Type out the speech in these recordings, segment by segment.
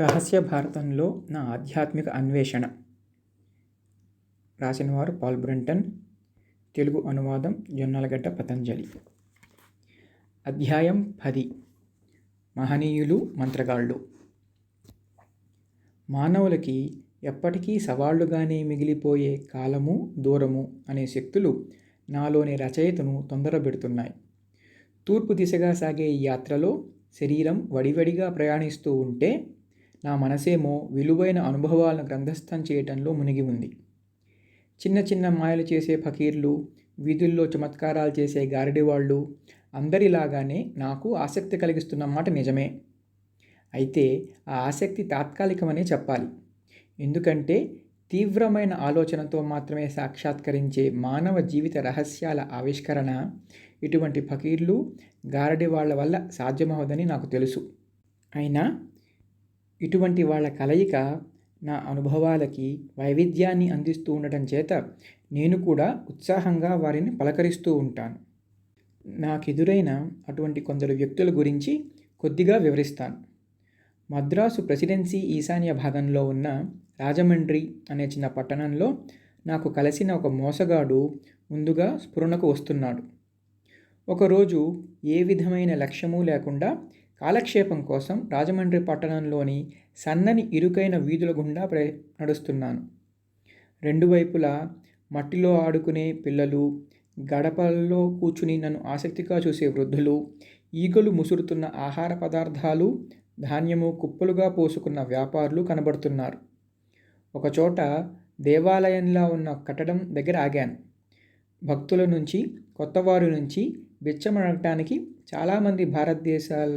రహస్య భారతంలో నా ఆధ్యాత్మిక అన్వేషణ. రాసినవారు పాల్ బ్రంటన్. తెలుగు అనువాదం జొన్నలగడ్డ పతంజలి. అధ్యాయం 10. మహనీయులు, మంత్రగాళ్ళు. మానవులకి ఎప్పటికీ సవాళ్లుగానే మిగిలిపోయే కాలము, దూరము అనే శక్తులు నాలోని రచయితను తొందరబెడుతున్నాయి. తూర్పు దిశగా సాగే ఈ యాత్రలో శరీరం వడివడిగా ప్రయాణిస్తూ ఉంటే నా మనసేమో విలువైన అనుభవాలను గ్రంథస్థం చేయటంలో మునిగి ఉంది. చిన్న చిన్న మాయలు చేసే ఫకీర్లు, వీధుల్లో చమత్కారాలు చేసే గారడివాళ్ళు అందరిలాగానే నాకు ఆసక్తి కలిగిస్తున్న మాట నిజమే. అయితే ఆ ఆసక్తి తాత్కాలికమనే చెప్పాలి. ఎందుకంటే తీవ్రమైన ఆలోచనతో మాత్రమే సాక్షాత్కరించే మానవ జీవిత రహస్యాల ఆవిష్కరణ ఇటువంటి ఫకీర్లు, గారడి వాళ్ళ వల్ల సాధ్యమవదని నాకు తెలుసు. అయినా ఇటువంటి వాళ్ళ కలయిక నా అనుభవాలకి వైవిధ్యాన్ని అందిస్తూ ఉండటం చేత నేను కూడా ఉత్సాహంగా వారిని పలకరిస్తూ ఉంటాను. నాకెదురైన అటువంటి కొందరు వ్యక్తుల గురించి కొద్దిగా వివరిస్తాను. మద్రాసు ప్రెసిడెన్సీ ఈశాన్య భాగంలో ఉన్న రాజమండ్రి అనే చిన్న పట్టణంలో నాకు కలిసిన ఒక మోసగాడు ముందుగా స్ఫురణకు వస్తున్నాడు. ఒకరోజు ఏ విధమైన లక్ష్యమూ లేకుండా కాలక్షేపం కోసం రాజమండ్రి పట్టణంలోని సన్నని ఇరుకైన వీధుల గుండా నడుస్తున్నాను. రెండు వైపులా మట్టిలో ఆడుకునే పిల్లలు, గడపల్లో కూర్చుని నన్ను ఆసక్తిగా చూసే వృద్ధులు, ఈగలు ముసురుతున్న ఆహార పదార్థాలు, ధాన్యము కుప్పలుగా పోసుకున్న వ్యాపారులు కనబడుతున్నారు. ఒకచోట దేవాలయంలా ఉన్న కట్టడం దగ్గర ఆగాను. భక్తుల నుంచి, కొత్తవారి నుంచి బిచ్చమడగటానికి చాలామంది భారతదేశాల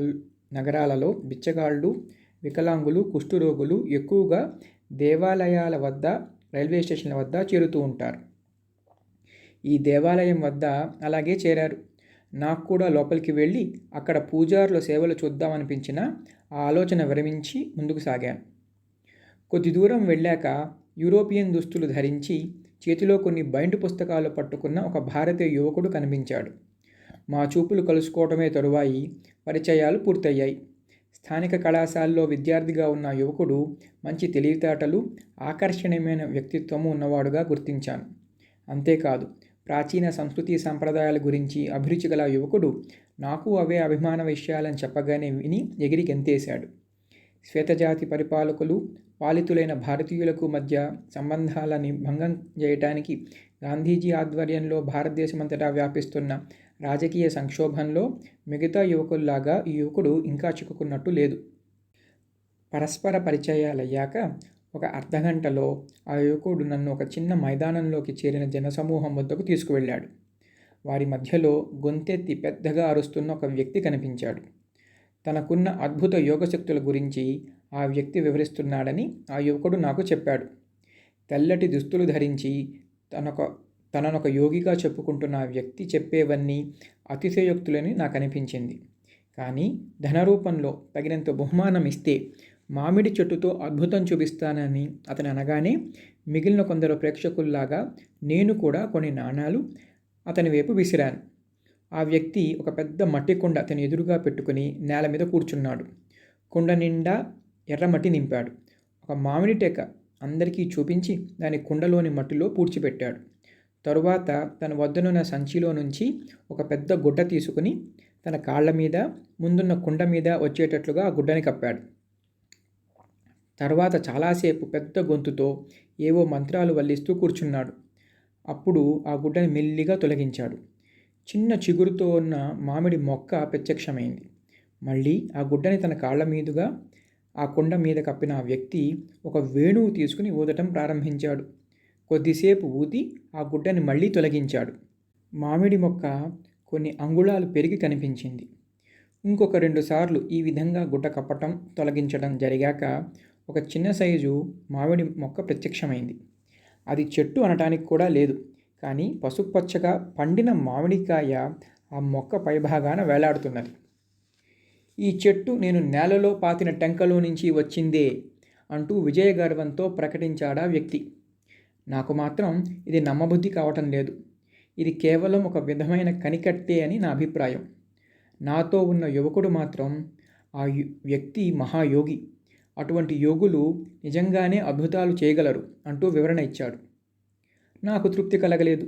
నగరాలలో బిచ్చగాళ్ళు, వికలాంగులు, కుష్ఠరోగులు ఎక్కువగా దేవాలయాల వద్ద, రైల్వే స్టేషన్ల వద్ద చేరుతూ ఉంటారు. ఈ దేవాలయం వద్ద అలాగే చేరారు. నాకు కూడా లోపలికి వెళ్ళి అక్కడ పూజారుల సేవలు చూద్దామనిపించిన ఆ ఆలోచన విరమించి ముందుకు సాగాను. కొద్ది దూరం వెళ్ళాక యూరోపియన్ దుస్తులు ధరించి చేతిలో కొన్ని బైండు పుస్తకాలు పట్టుకున్న ఒక భారతీయ యువకుడు కనిపించాడు. మా చూపులు కలుసుకోవడమే తరువాయి పరిచయాలు పూర్తయ్యాయి. స్థానిక కళాశాలలో విద్యార్థిగా ఉన్న యువకుడు మంచి తెలివితేటలు, ఆకర్షణీయమైన వ్యక్తిత్వము ఉన్నవాడుగా గుర్తించాను. అంతేకాదు, ప్రాచీన సంస్కృతి సంప్రదాయాల గురించి అభిరుచి గల యువకుడు నాకు అవే అభిమాన విషయాలని చెప్పగానే విని ఎగిరి గెంతేశాడు. శ్వేతజాతి పరిపాలకులు, పాలితులైన భారతీయులకు మధ్య సంబంధాలని భంగం చేయటానికి గాంధీజీ ఆధ్వర్యంలో భారతదేశమంతటా వ్యాపిస్తున్న రాజకీయ సంక్షోభంలో మిగతా యువకుల్లాగా ఈ యువకుడు ఇంకా చిక్కుకున్నట్టు లేదు. పరస్పర పరిచయాలయ్యాక ఒక అర్ధగంటలో ఆ యువకుడు నన్ను ఒక చిన్న మైదానంలోకి చేరిన జనసమూహం వద్దకు తీసుకువెళ్ళాడు. వారి మధ్యలో గొంతెత్తి పెద్దగా అరుస్తున్న ఒక వ్యక్తి కనిపించాడు. తనకున్న అద్భుత యోగశక్తుల గురించి ఆ వ్యక్తి వివరిస్తున్నాడని ఆ యువకుడు నాకు చెప్పాడు. తెల్లటి దుస్తులు ధరించి తననొక యోగిగా చెప్పుకుంటున్న ఆ వ్యక్తి చెప్పేవన్నీ అతిశయోక్తులని నాకు అనిపించింది. కానీ ధనరూపంలో తగినంత బహుమానం ఇస్తే మామిడి చెట్టుతో అద్భుతం చూపిస్తానని అతను అనగానే మిగిలిన కొందరు ప్రేక్షకుల్లాగా నేను కూడా కొన్ని నాణాలు అతని వైపు విసిరాను. ఆ వ్యక్తి ఒక పెద్ద మట్టి కుండ అతని ఎదురుగా పెట్టుకుని నేల మీద కూర్చున్నాడు. కుండ నిండా ఎర్రమట్టి నింపాడు. ఒక మామిడి టెక అందరికీ చూపించి దాని కుండలోని మట్టిలో పూడ్చిపెట్టాడు. తరువాత తన వద్దనున్న సంచిలో నుంచి ఒక పెద్ద గుడ్డ తీసుకుని తన కాళ్ల మీద, ముందున్న కుండ మీద వచ్చేటట్లుగా ఆ గుడ్డని కప్పాడు. తర్వాత చాలాసేపు పెద్ద గొంతుతో ఏవో మంత్రాలు వల్లిస్తూ కూర్చున్నాడు. అప్పుడు ఆ గుడ్డని మెల్లిగా తొలగించాడు. చిన్న చిగురుతో ఉన్న మామిడి మొక్క ప్రత్యక్షమైంది. మళ్ళీ ఆ గుడ్డని తన కాళ్ల మీదుగా ఆ కుండ మీద కప్పిన ఆ వ్యక్తి ఒక వేణువు తీసుకుని ఊదటం ప్రారంభించాడు. కొద్దిసేపు ఊది ఆ గుడ్డని మళ్ళీ తొలగించాడు. మామిడి మొక్క కొన్ని అంగుళాలు పెరిగి కనిపించింది. ఇంకొక 2 సార్లు ఈ విధంగా గుడ్డ కప్పటం, తొలగించడం జరిగాక ఒక చిన్న సైజు మామిడి మొక్క ప్రత్యక్షమైంది. అది చెట్టు అనటానికి కూడా లేదు. కానీ పసుపచ్చగా పండిన మామిడికాయ ఆ మొక్క పైభాగాన వేలాడుతున్నది. ఈ చెట్టు నేను నేలలో పాతిన టెంకలో నుంచి వచ్చిందే అంటూ విజయగర్వంతో ప్రకటించాడా వ్యక్తి. నాకు మాత్రం ఇది నమ్మబుద్ధి కావటం లేదు. ఇది కేవలం ఒక విధమైన కనికట్టే అని నా అభిప్రాయం. నాతో ఉన్న యువకుడు మాత్రం ఆ వ్యక్తి మహాయోగి, అటువంటి యోగులు నిజంగానే అద్భుతాలు చేయగలరు అంటూ వివరణ ఇచ్చాడు. నాకు తృప్తి కలగలేదు.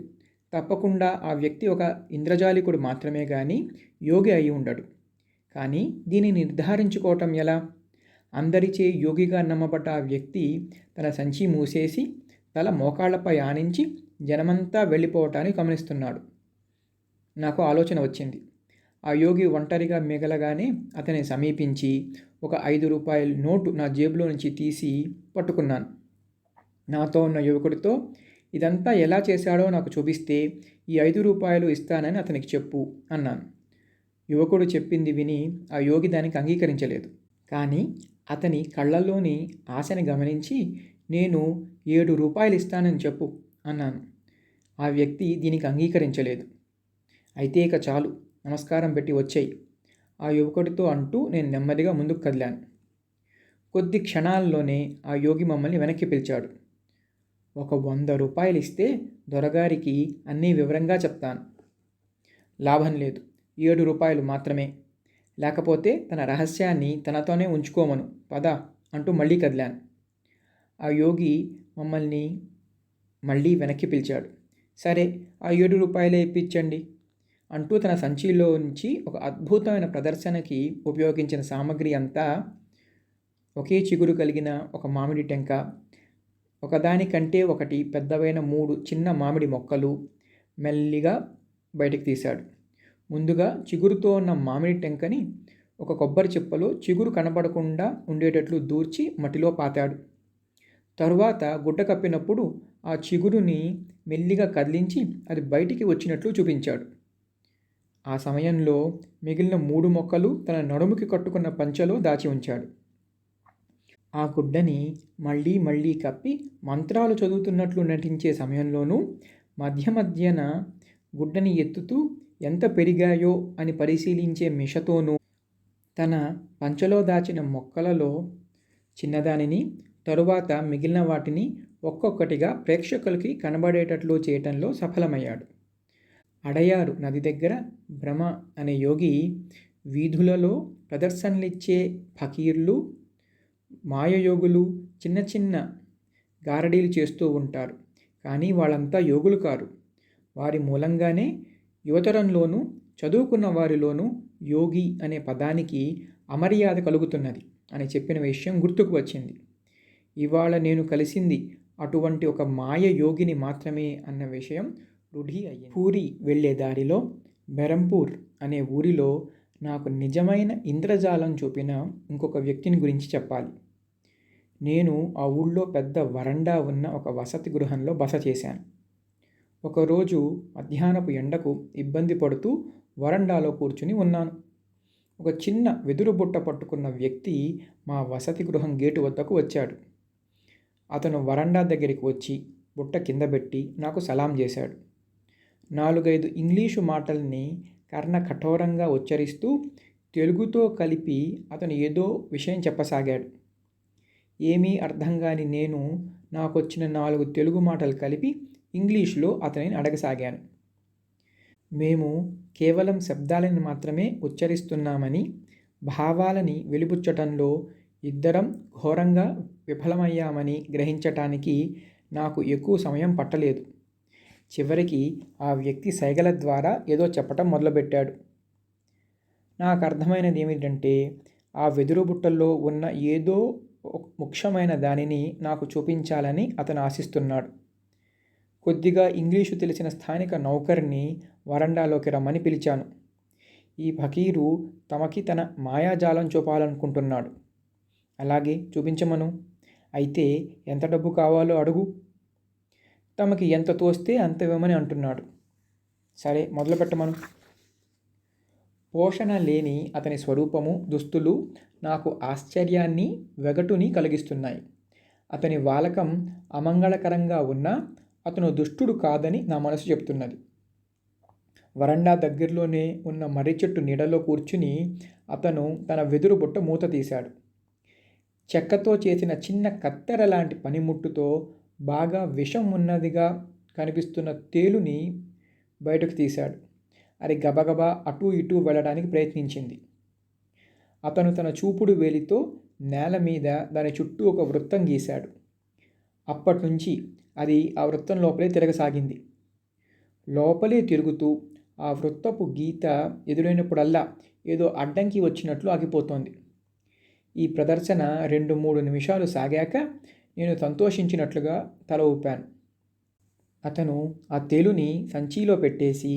తప్పకుండా ఆ వ్యక్తి ఒక ఇంద్రజాలికుడు మాత్రమే కానీ యోగి అయి ఉండడు. కానీ దీన్ని నిర్ధారించుకోవటం ఎలా? అందరిచే యోగిగా నమ్మబడ్డ ఆ వ్యక్తి తన సంచి మూసేసి తల మోకాళ్లపై ఆనించి జనమంతా వెళ్ళిపోవటాన్ని గమనిస్తున్నాడు. నాకు ఆలోచన వచ్చింది. ఆ యోగి ఒంటరిగా మిగలగానే అతన్ని సమీపించి ఒక 5 రూపాయల నోటు నా జేబులో నుంచి తీసి పట్టుకున్నాను. నాతో ఉన్న యువకుడితో, ఇదంతా ఎలా చేశాడో నాకు చూపిస్తే ఈ 5 రూపాయలు ఇస్తానని అతనికి చెప్పు అన్నాను. యువకుడు చెప్పింది విని ఆ యోగి దానికి అంగీకరించలేదు. కానీ అతని కళ్ళల్లోని ఆశని గమనించి, నేను 7 రూపాయలు ఇస్తానని చెప్పు అన్నాను. ఆ వ్యక్తి దీనికి అంగీకరించలేదు. అయితే ఇక చాలు, నమస్కారం పెట్టి వచ్చేయి ఆ యువకుడితో అంటూ నేను నెమ్మదిగా ముందుకు కదిలాను. కొద్ది క్షణాల్లోనే ఆ యోగి మమ్మల్ని వెనక్కి పిలిచాడు. ఒక 100 రూపాయలు ఇస్తే దొరగారికి అన్నీ వివరంగా చెప్తాను. లాభం లేదు, 7 రూపాయలు మాత్రమే. లేకపోతే తన రహస్యాన్ని తనతోనే ఉంచుకోమను, పద అంటూ మళ్ళీ కదిలాను. ఆ యోగి మమ్మల్ని మళ్ళీ వెనక్కి పిలిచాడు. సరే, ఆ 7 రూపాయలే ఇప్పించండి అంటూ తన సంచిలో నుంచి ఒక అద్భుతమైన ప్రదర్శనకి ఉపయోగించిన సామగ్రి అంతా ఒకే చిగురు కలిగిన ఒక మామిడి టెంక, ఒకదానికంటే ఒకటి పెద్దవైన 3 చిన్న మామిడి మొక్కలు మెల్లిగా బయటకు తీశాడు. ముందుగా చిగురుతో ఉన్న మామిడి టెంకని ఒక కొబ్బరి చిప్పలో చిగురు కనబడకుండా ఉండేటట్లు దూర్చి మట్టిలో పాతాడు. తరువాత గుడ్డ కప్పినప్పుడు ఆ చిగురుని మెల్లిగా కదిలించి అది బయటికి వచ్చినట్లు చూపించాడు. ఆ సమయంలో మిగిలిన 3 మొక్కలు తన నడుముకి కట్టుకున్న పంచెలో దాచి ఉంచాడు. ఆ గుడ్డని మళ్ళీ మళ్ళీ కప్పి మంత్రాలు చదువుతున్నట్లు నటించే సమయంలోనూ మధ్య మధ్యన గుడ్డని ఎత్తుతూ ఎంత పెరిగాయో అని పరిశీలించే మిషతోనూ తన పంచెలో దాచిన మొక్కలలో చిన్నదానిని, తరువాత మిగిలిన వాటిని ఒక్కొక్కటిగా ప్రేక్షకులకి కనబడేటట్లు చేయటంలో సఫలమయ్యాడు. అడయారు నది దగ్గర భ్రమ అనే యోగి వీధులలో ప్రదర్శనలిచ్చే ఫకీర్లు, మాయయోగులు చిన్న చిన్న గారడీలు చేస్తూ ఉంటారు. కానీ వాళ్ళంతా యోగులు కారు. వారి మూలంగానే యువతరంలోనూ చదువుకున్న వారిలోనూ యోగి అనే పదానికి అమర్యాద కలుగుతున్నది అని చెప్పిన విషయం గుర్తుకు వచ్చింది. ఇవాళ నేను కలిసింది అటువంటి ఒక మాయ యోగిని మాత్రమే అన్న విషయం రూఢి అయ్యింది. పూరి వెళ్ళే దారిలో బెరంపూర్ అనే ఊరిలో నాకు నిజమైన ఇంద్రజాలం చూపిన ఇంకొక వ్యక్తిని గురించి చెప్పాలి. నేను ఆ ఊళ్ళో పెద్ద వరండా ఉన్న ఒక వసతి గృహంలో బస చేశాను. ఒకరోజు మధ్యాహ్నపు ఎండకు ఇబ్బంది పడుతూ వరండాలో కూర్చుని ఉన్నాను. ఒక చిన్న వెదురు బుట్ట పట్టుకున్న వ్యక్తి మా వసతి గృహం గేటు వద్దకు వచ్చాడు. అతను వరండా దగ్గరికి వచ్చి బుట్ట కింద పెట్టి నాకు సలాం చేశాడు. 4-5 ఇంగ్లీషు మాటల్ని కర్ణ కఠోరంగా ఉచ్చరిస్తూ తెలుగుతో కలిపి అతను ఏదో విషయం చెప్పసాగాడు. ఏమీ అర్థం కాని నేను నాకొచ్చిన 4 తెలుగు మాటలు కలిపి ఇంగ్లీష్లో అతనిని అడగసాగాను. మేము కేవలం శబ్దాలను మాత్రమే ఉచ్చరిస్తున్నామని, భావాలని వెలిబుచ్చటంలో ఇద్దరం ఘోరంగా విఫలమయ్యామని గ్రహించటానికి నాకు ఎక్కువ సమయం పట్టలేదు. చివరికి ఆ వ్యక్తి సైగల ద్వారా ఏదో చెప్పటం మొదలుపెట్టాడు. నాకు అర్థమైనది ఏమిటంటే, ఆ వెదురు బుట్టల్లో ఉన్న ఏదో ముఖ్యమైన దానిని నాకు చూపించాలని అతను ఆశిస్తున్నాడు. కొద్దిగా ఇంగ్లీషు తెలిసిన స్థానిక నౌకర్ని వరండాలోకి రమ్మని పిలిచాను. ఈ ఫకీరు తమకి తన మాయాజాలం చూపాలనుకుంటున్నాడు. అలాగే, చూపించమను. అయితే ఎంత డబ్బు కావాలో అడుగు. తమకి ఎంత తోస్తే అంత ఇవ్వమని అంటున్నాడు. సరే, మొదలు పెట్టమను. పోషణ లేని అతని స్వరూపము, దుస్తులు నాకు ఆశ్చర్యాన్ని, వెగటుని కలిగిస్తున్నాయి. అతని వాలకం అమంగళకరంగా ఉన్నా అతను దుష్టుడు కాదని నా మనసు చెప్తున్నది. వరండా దగ్గరలోనే ఉన్న మర్రి చెట్టు నీడలో కూర్చుని అతను తన వెదురు బుట్ట మూత తీశాడు. చెక్కతో చేసిన చిన్న కత్తెర లాంటి పనిముట్టుతో బాగా విషం ఉన్నదిగా కనిపిస్తున్న తేలుని బయటకు తీశాడు. అది గబగబా అటూ ఇటూ వెళ్ళడానికి ప్రయత్నించింది. అతను తన చూపుడు వేలితో నేల మీద దాని చుట్టూ ఒక వృత్తం గీశాడు. అప్పటినుంచి అది ఆ వృత్తం లోపలే తిరగసాగింది. లోపలే తిరుగుతూ ఆ వృత్తపు గీత ఎదురైనప్పుడల్లా ఏదో అడ్డంకి వచ్చినట్లు ఆగిపోతోంది. ఈ ప్రదర్శన 2-3 నిమిషాలు సాగాక నేను సంతోషించినట్లుగా తల ఊపాను. అతను ఆ తేలుని సంచిలో పెట్టేసి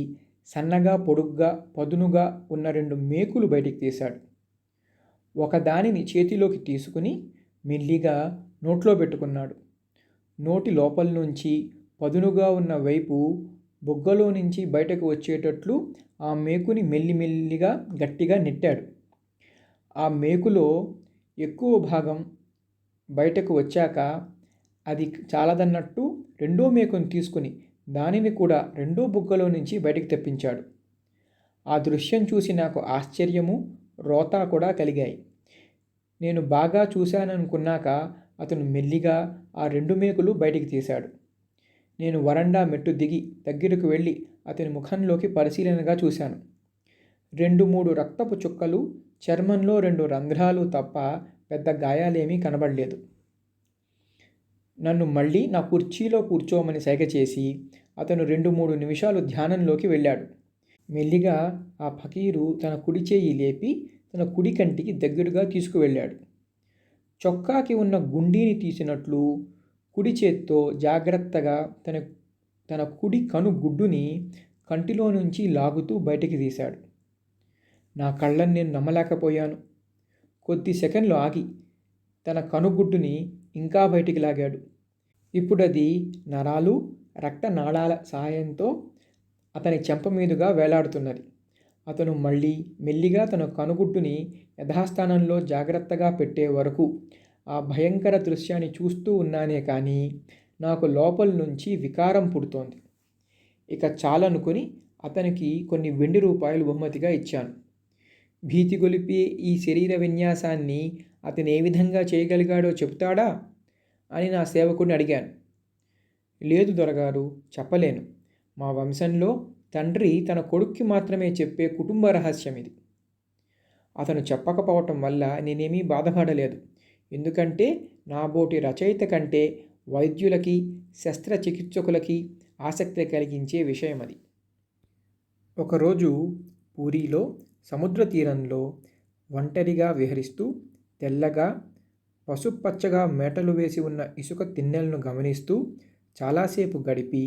సన్నగా, పొడుగ్గా, పదునుగా ఉన్న 2 మేకులు బయటికి తీశాడు. ఒకదానిని చేతిలోకి తీసుకుని మెల్లిగా నోట్లో పెట్టుకున్నాడు. నోటి లోపల నుంచి పదునుగా ఉన్న వైపు బుగ్గలో నుంచి బయటకు వచ్చేటట్లు ఆ మేకుని మెల్లిమెల్లిగా గట్టిగా నెట్టాడు. ఆ మేకులో ఎక్కువ భాగం బయటకు వచ్చాక అది చాలదన్నట్టు రెండో మేకును తీసుకుని దానిని కూడా రెండో బుగ్గలో నుంచి బయటకు తెప్పించాడు. ఆ దృశ్యం చూసి నాకు ఆశ్చర్యము, రోత కూడా కలిగాయి. నేను బాగా చూశాననుకున్నాక అతను మెల్లిగా ఆ 2 మేకులు బయటికి తీశాడు. నేను వరండా మెట్టు దిగి దగ్గరకు వెళ్ళి అతని ముఖంలోకి పరిశీలనగా చూశాను. 2-3 రక్తపు చుక్కలు, చర్మంలో 2 రంధ్రాలు తప్ప పెద్ద గాయాలేమీ కనబడలేదు. నన్ను మళ్ళీ నా కుర్చీలో కూర్చోమని సైగ చేసి అతను 2-3 నిమిషాలు ధ్యానంలోకి వెళ్ళాడు. మెల్లిగా ఆ ఫకీరు తన కుడి చేయి లేపి తన కుడి కంటికి దగ్గరగా తీసుకువెళ్ళాడు. చొక్కాకి ఉన్న గుండీని తీసినట్లు కుడి చేత్తో జాగ్రత్తగా తన కుడి కను గుడ్డుని కంటిలో నుంచి లాగుతూ బయటికి తీశాడు. నా కళ్ళని నేను నమ్మలేకపోయాను. కొద్ది సెకండ్లు ఆగి తన కనుగుడ్డుని ఇంకా బయటికి లాగాడు. ఇప్పుడది నరాలు, రక్తనాళాల సహాయంతో అతని చెంప మీదుగా వేలాడుతున్నది. అతను మళ్ళీ మెల్లిగా తన కనుగుడ్డుని యథాస్థానంలో జాగ్రత్తగా పెట్టే వరకు ఆ భయంకర దృశ్యాన్ని చూస్తూ ఉన్నానే కానీ నాకు లోపల నుంచి వికారం పుడుతోంది. ఇక చాలనుకుని అతనికి కొన్ని వెండి రూపాయలు బహుమతిగా ఇచ్చాను. భీతి గొలిపే ఈ శరీర విన్యాసాన్ని అతను ఏ విధంగా చేయగలిగాడో చెబుతాడా అని నా సేవకుడిని అడిగాను. లేదు దొరగారు, చెప్పలేను. మా వంశంలో తండ్రి తన కొడుక్కి మాత్రమే చెప్పే కుటుంబ రహస్యం ఇది. అతను చెప్పకపోవటం వల్ల నేనేమీ బాధపడలేదు. ఎందుకంటే నాబోటి రచయిత కంటే వైద్యులకి, శస్త్రచికిత్సకులకి ఆసక్తి కలిగించే విషయం అది. ఒకరోజు పూరీలో సముద్ర తీరంలో ఒంటరిగా విహరిస్తూ తెల్లగా పసుపచ్చగా మేటలు వేసి ఉన్న ఇసుక తిన్నెలను గమనిస్తూ చాలాసేపు గడిపి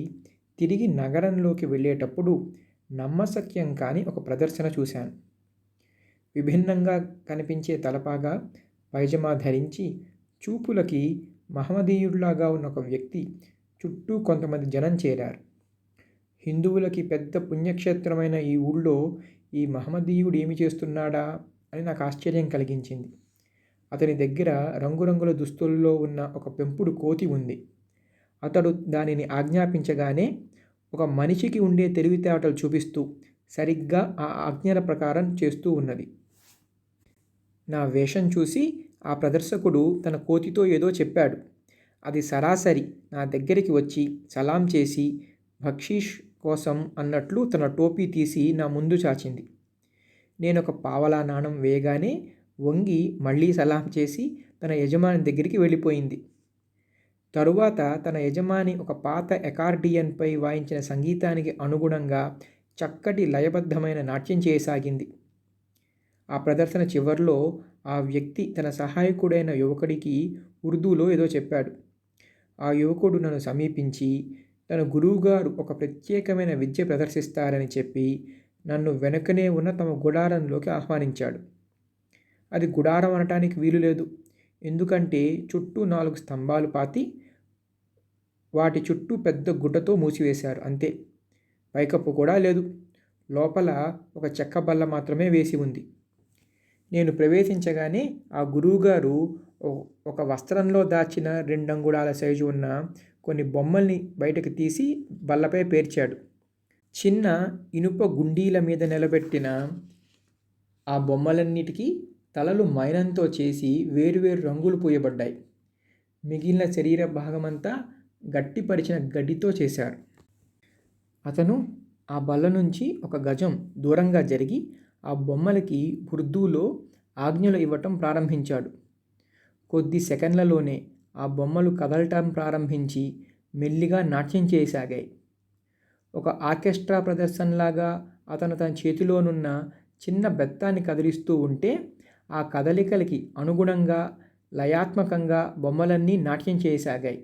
తిరిగి నగరంలోకి వెళ్ళేటప్పుడు నమ్మశక్యం కాని ఒక ప్రదర్శన చూశాను. విభిన్నంగా కనిపించే తలపాగా, పైజమా ధరించి చూపులకి మహమ్మదీయుడిలాగా ఉన్న ఒక వ్యక్తి చుట్టూ కొంతమంది జనం చేరారు. హిందువులకి పెద్ద పుణ్యక్షేత్రమైన ఈ ఊళ్ళో ఈ మహమ్మదీయుడు ఏమి చేస్తున్నాడా అని నాకు ఆశ్చర్యం కలిగించింది. అతని దగ్గర రంగురంగుల దుస్తుల్లో ఉన్న ఒక పెంపుడు కోతి ఉంది. అతడు దానిని ఆజ్ఞాపించగానే ఒక మనిషికి ఉండే తెలివితేటలు చూపిస్తూ సరిగ్గా ఆ ఆజ్ఞల ప్రకారం చేస్తూ ఉన్నది. నా వేషం చూసి ఆ ప్రదర్శకుడు తన కోతితో ఏదో చెప్పాడు. అది సరాసరి నా దగ్గరికి వచ్చి సలాం చేసి బక్షీష్ కోసం అన్నట్లు తన టోపీ తీసి నా ముందు చాచింది. నేనొక పావలా నాణం వేయగానే వంగి మళ్ళీ సలాం చేసి తన యజమాని దగ్గరికి వెళ్ళిపోయింది. తరువాత తన యజమాని ఒక పాత అకార్డియన్పై వాయించిన సంగీతానికి అనుగుణంగా చక్కటి లయబద్ధమైన నాట్యం చేయసాగింది. ఆ ప్రదర్శన చివర్లో ఆ వ్యక్తి తన సహాయకుడైన యువకుడికి ఉర్దూలో ఏదో చెప్పాడు. ఆ యువకుడు నన్ను సమీపించి తన గురువుగారు ఒక ప్రత్యేకమైన విద్య ప్రదర్శిస్తారని చెప్పి నన్ను వెనుకనే ఉన్న తమ గుడారంలోకి ఆహ్వానించాడు. అది గుడారం అనటానికి వీలు లేదు. ఎందుకంటే చుట్టూ 4 స్తంభాలు పాతి వాటి చుట్టూ పెద్ద గుడ్డతో మూసివేశారు, అంతే. పైకప్పు కూడా లేదు. లోపల ఒక చెక్క బల్ల మాత్రమే వేసి ఉంది. నేను ప్రవేశించగానే ఆ గురువుగారు ఒక వస్త్రంలో దాచిన 2 అంగుళాల సైజు ఉన్న కొన్ని బొమ్మల్ని బయటకు తీసి బల్లపై పేర్చాడు. చిన్న ఇనుప గుండీల మీద నిలబెట్టిన ఆ బొమ్మలన్నిటికీ తలలు మైనంతో చేసి వేరువేరు రంగులు పూయబడ్డాయి. మిగిలిన శరీర భాగమంతా గట్టిపరిచిన గడ్డితో చేశారు. అతను ఆ బల్ల నుంచి 1 గజం దూరంగా జరిగి ఆ బొమ్మలకి ఉర్దూలో ఆజ్ఞలు ఇవ్వటం ప్రారంభించాడు. కొద్ది సెకండ్లలోనే ఆ బొమ్మలు కదలటం ప్రారంభించి మెల్లిగా నాట్యం చేయసాగాయి. ఒక ఆర్కెస్ట్రా ప్రదర్శనలాగా అతను తన చేతిలోనున్న చిన్న బెత్తాన్ని కదిలిస్తూ ఉంటే ఆ కదలికలకి అనుగుణంగా లయాత్మకంగా బొమ్మలన్నీ నాట్యం చేయసాగాయి.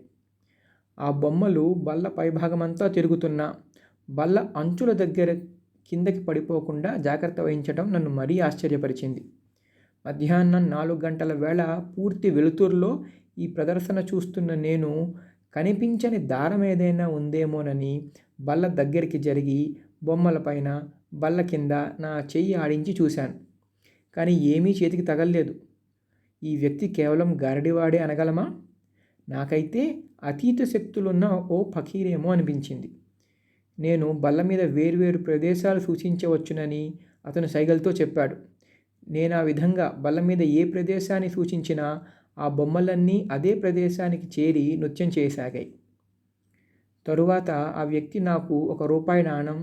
ఆ బొమ్మలు బల్ల పైభాగమంతా తిరుగుతున్నా బల్ల అంచుల దగ్గర కిందకి పడిపోకుండా జాగ్రత్త వహించడం నన్ను మరీ ఆశ్చర్యపరిచింది. మధ్యాహ్నం 4 గంటల వేళ పూర్తి వెలుతురులో ఈ ప్రదర్శన చూస్తున్న నేను కనిపించని దారం ఏదైనా ఉందేమోనని బల్ల దగ్గరికి జరిగి బొమ్మలపైన బల్ల కింద నా చెయ్యి ఆడించి చూశాను. కానీ ఏమీ చేతికి తగల్లేదు. ఈ వ్యక్తి కేవలం గారడివాడే అనగలమా? నాకైతే అతీత శక్తులున్న ఓ ఫకీరేమో అనిపించింది. నేను బల్ల మీద వేర్వేరు ప్రదేశాలు సూచించవచ్చునని అతను సైగలతో చెప్పాడు. నేను ఆ విధంగా బల్ల మీద ఏ ప్రదేశాన్ని సూచించినా ఆ బొమ్మలన్నీ అదే ప్రదేశానికి చేరి నృత్యం చేయసాగాయి. తరువాత ఆ వ్యక్తి నాకు ₹1 నాణెం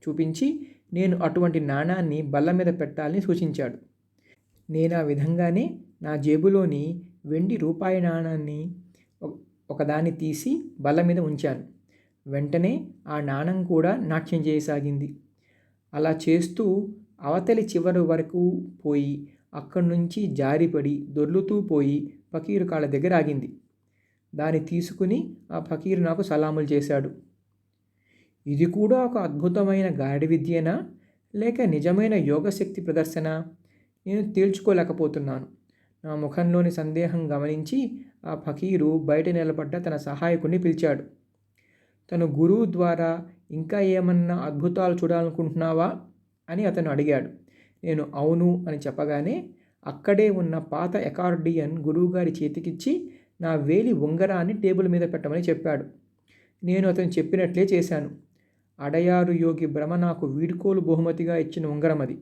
చూపించి నేను అటువంటి నాణాన్ని బల్ల మీద పెట్టాలని సూచించాడు. నేను ఆ విధంగానే నా జేబులోని వెండి ₹1 నాణాన్ని ఒకదాన్ని తీసి బల్ల మీద ఉంచాను. వెంటనే ఆ నాణెం కూడా నాట్యం చేయసాగింది. అలా చేస్తూ అవతలి చివరి వరకు పోయి అక్కడి నుంచి జారిపడి దొర్లుతూ పోయి ఫకీరు కాళ్ళ దగ్గర ఆగింది. దాన్ని తీసుకుని ఆ ఫకీరు నాకు సలాములు చేశాడు. ఇది కూడా ఒక అద్భుతమైన గారడి విద్యేనా లేక నిజమైన యోగశక్తి ప్రదర్శన? నేను తేల్చుకోలేకపోతున్నాను. నా ముఖంలోని సందేహం గమనించి ఆ ఫకీరు బయట నిలబడ్డ తన సహాయకుడిని పిలిచాడు. తన గురువు ద్వారా ఇంకా ఏమన్నా అద్భుతాలు చూడాలనుకుంటున్నావా అని అతను అడిగాడు. నేను అవును అని చెప్పగానే అక్కడే ఉన్న పాత అకార్డియన్ గురువుగారి చేతికిచ్చి నా వేలి ఉంగరాన్ని టేబుల్ మీద పెట్టమని చెప్పాడు. నేను అతను చెప్పినట్లే చేశాను. అడయారు యోగి భ్రమ నాకు వీడ్కోలు బహుమతిగా ఇచ్చిన ఉంగరం అది.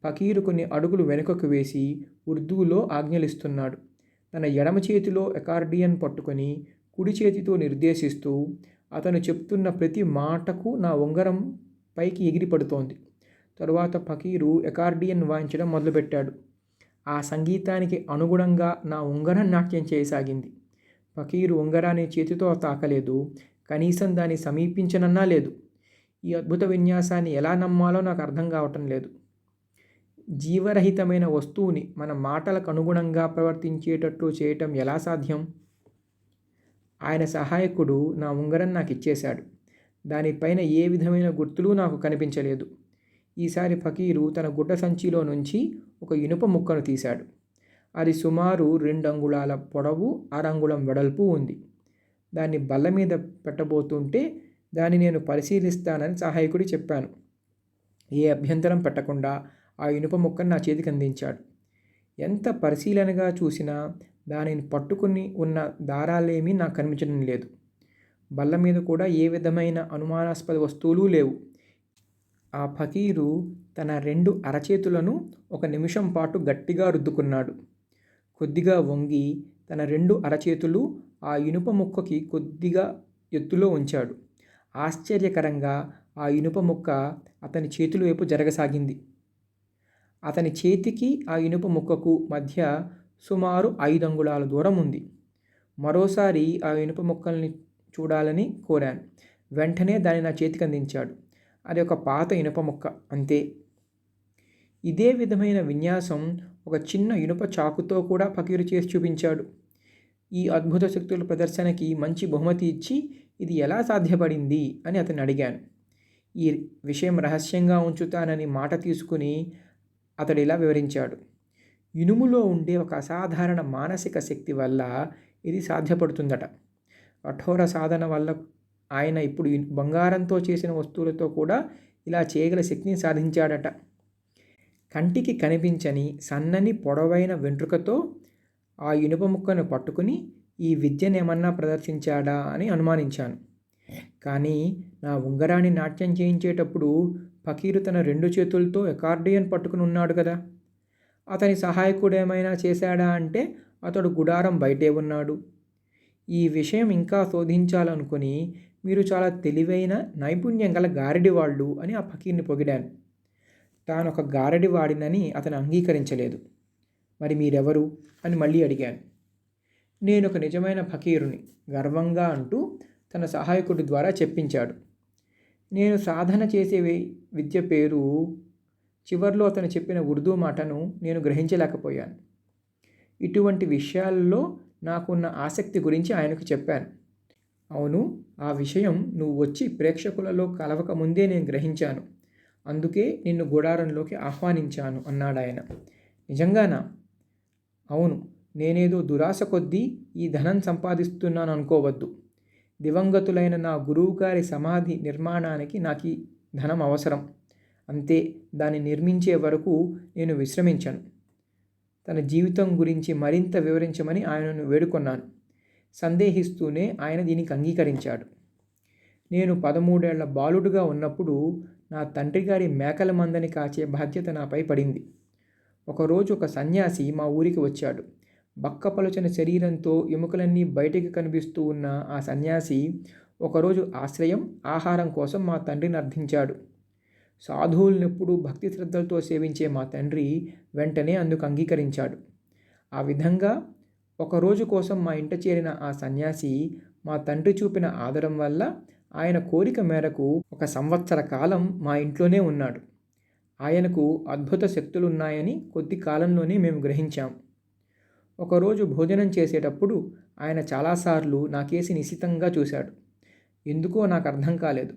ఫకీరు కొన్ని అడుగులు వెనుకకు వేసి ఉర్దూలో ఆజ్ఞలిస్తున్నాడు. తన ఎడమ చేతిలో అకార్డియన్ పట్టుకొని కుడి చేతితో నిర్దేశిస్తూ అతను చెప్తున్న ప్రతి మాటకు నా ఉంగరం పైకి ఎగిరిపడుతోంది. తరువాత ఫకీరు అకార్డియన్ వాయించడం మొదలుపెట్టాడు. ఆ సంగీతానికి అనుగుణంగా నా ఉంగరం నాట్యం చేయసాగింది. ఫకీరు ఉంగరాన్ని చేతితో తాకలేదు. కనీసం దాన్ని సమీపించనన్నా లేదు. ఈ అద్భుత విన్యాసాన్ని ఎలా నమ్మాలో నాకు అర్థం కావటం లేదు. జీవరహితమైన వస్తువుని మన మాటలకు అనుగుణంగా ప్రవర్తించేటట్లు చేయటం ఎలా సాధ్యం? ఆయన సహాయకుడు నా ఉంగరం నాకు ఇచ్చేశాడు. దానిపైన ఏ విధమైన గుర్తులు నాకు కనిపించలేదు. ఈసారి ఫకీరు తన గుడ్డ సంచిలో నుంచి ఒక ఇనుప ముక్కను తీశాడు. అది సుమారు 2 అంగుళాల పొడవు, 1/2 అంగుళం వెడల్పు ఉంది. దాన్ని బల్ల మీద పెట్టబోతుంటే దాన్ని నేను పరిశీలిస్తానని సహాయకుడి చెప్పాను. ఏ అభ్యంతరం పెట్టకుండా ఆ ఇనుప ముక్కను నా చేతికి అందించాడు. ఎంత పరిశీలనగా చూసినా దానిని పట్టుకుని ఉన్న దారాలేమీ నాకు కనిపించడం లేదు. బల్ల మీద కూడా ఏ విధమైన అనుమానాస్పద వస్తువులు లేవు. ఆ ఫకీరు తన 2 అరచేతులను 1 నిమిషం పాటు గట్టిగా రుద్దుకున్నాడు. కొద్దిగా వంగి తన 2 అరచేతులు ఆ ఇనుప ముక్కకి కొద్దిగా ఎత్తులో ఉంచాడు. ఆశ్చర్యకరంగా ఆ ఇనుప ముక్క అతని చేతుల వైపు జరగసాగింది. అతని చేతికి ఆ ఇనుప ముక్కకు మధ్య సుమారు 5 అంగుళాల దూరం ఉంది. మరోసారి ఆ ఇనుప ముక్కల్ని చూడాలని కోరాను. వెంటనే దాన్ని నా చేతికి అందించాడు. అది ఒక పాత ఇనుప ముక్క, అంతే. ఇదే విధమైన విన్యాసం ఒక చిన్న ఇనుప చాకుతో కూడా ఫకీరు చేసి చూపించాడు. ఈ అద్భుత శక్తుల ప్రదర్శనకి మంచి బహుమతి ఇచ్చి ఇది ఎలా సాధ్యపడింది అని అతన్ని అడిగాను. ఈ విషయం రహస్యంగా ఉంచుతానని మాట తీసుకుని అతడు ఇలా వివరించాడు. ఇనుములో ఉండే ఒక అసాధారణ మానసిక శక్తి వల్ల ఇది సాధ్యపడుతుందట. కఠోర సాధన వల్ల ఆయన ఇప్పుడు బంగారంతో చేసిన వస్తువులతో కూడా ఇలా చేయగల శక్తిని సాధించాడట. కంటికి కనిపించని సన్నని పొడవైన వెంట్రుకతో ఆ ఇనుప ముక్కను పట్టుకుని ఈ విద్యనేమన్నా ప్రదర్శించాడా అని అనుమానించాను. కానీ నా ఉంగరాన్ని నాట్యం చేయించేటప్పుడు ఫకీరు తన 2 చేతులతో అకార్డియన్ పట్టుకుని ఉన్నాడు కదా. అతని సహాయకుడు ఏమైనా చేశాడా అంటే అతడు గుడారం బయటే ఉన్నాడు. ఈ విషయం ఇంకా శోధించాలనుకుని మీరు చాలా తెలివైన నైపుణ్యం గల గారడివాళ్ళు అని ఆ ఫకీర్ని పొగిడాను. తాను ఒక గారడివాడినని అతను అంగీకరించలేదు. మరి మీరెవరు అని మళ్ళీ అడిగాను. నేను ఒక నిజమైన ఫకీరుని గర్వంగా అంటూ తన సహాయకుడి ద్వారా చెప్పించాడు. నేను సాధన చేసే విద్య పేరు చివర్లో అతను చెప్పిన ఉర్దూ మాటను నేను గ్రహించలేకపోయాను. ఇటువంటి విషయాల్లో నాకున్న ఆసక్తి గురించి ఆయనకు చెప్పాను. అవును, ఆ విషయం నువ్వు వచ్చి ప్రేక్షకులలో కలవక ముందే నేను గ్రహించాను. అందుకే నిన్ను గుడారంలోకి ఆహ్వానించాను అన్నాడాయన. నిజంగానా? అవును, నేనేదో దురాశ కొద్దీ ఈ ధనం సంపాదిస్తున్నాను అనుకోవద్దు. దివంగతులైన నా గురువుగారి సమాధి నిర్మాణానికి నాకు ఈ ధనం అవసరం. అంతే, దాన్ని నిర్మించే వరకు నేను విశ్రమించను. తన జీవితం గురించి మరింత వివరించమని ఆయనను వేడుకొన్నాను. సందేహిస్తూనే ఆయన దీనికి అంగీకరించాడు. నేను 13 ఏళ్ల బాలుడుగా ఉన్నప్పుడు నా తండ్రి గారి మేకల మందని కాచే బాధ్యత నాపై పడింది. ఒకరోజు ఒక సన్యాసి మా ఊరికి వచ్చాడు. బక్కపలుచని శరీరంతో ఎముకలన్నీ బయటికి కనిపిస్తూ ఉన్న ఆ సన్యాసి ఒకరోజు ఆశ్రయం, ఆహారం కోసం మా తండ్రిని అర్థించాడు. సాధువులనెప్పుడూ భక్తి శ్రద్ధలతో సేవించే మా తండ్రి వెంటనే అందుకు అంగీకరించాడు. ఆ విధంగా ఒకరోజు కోసం మా ఇంట చేరిన ఆ సన్యాసి మా తండ్రి చూపిన ఆదరం వల్ల ఆయన కోరిక మేరకు 1 సంవత్సర కాలం మా ఇంట్లోనే ఉన్నాడు. ఆయనకు అద్భుత శక్తులున్నాయని కొద్ది కాలంలోనే మేము గ్రహించాం. ఒకరోజు భోజనం చేసేటప్పుడు ఆయన చాలాసార్లు నా కేసి నిశితంగా చూశాడు. ఎందుకో నాకు అర్థం కాలేదు.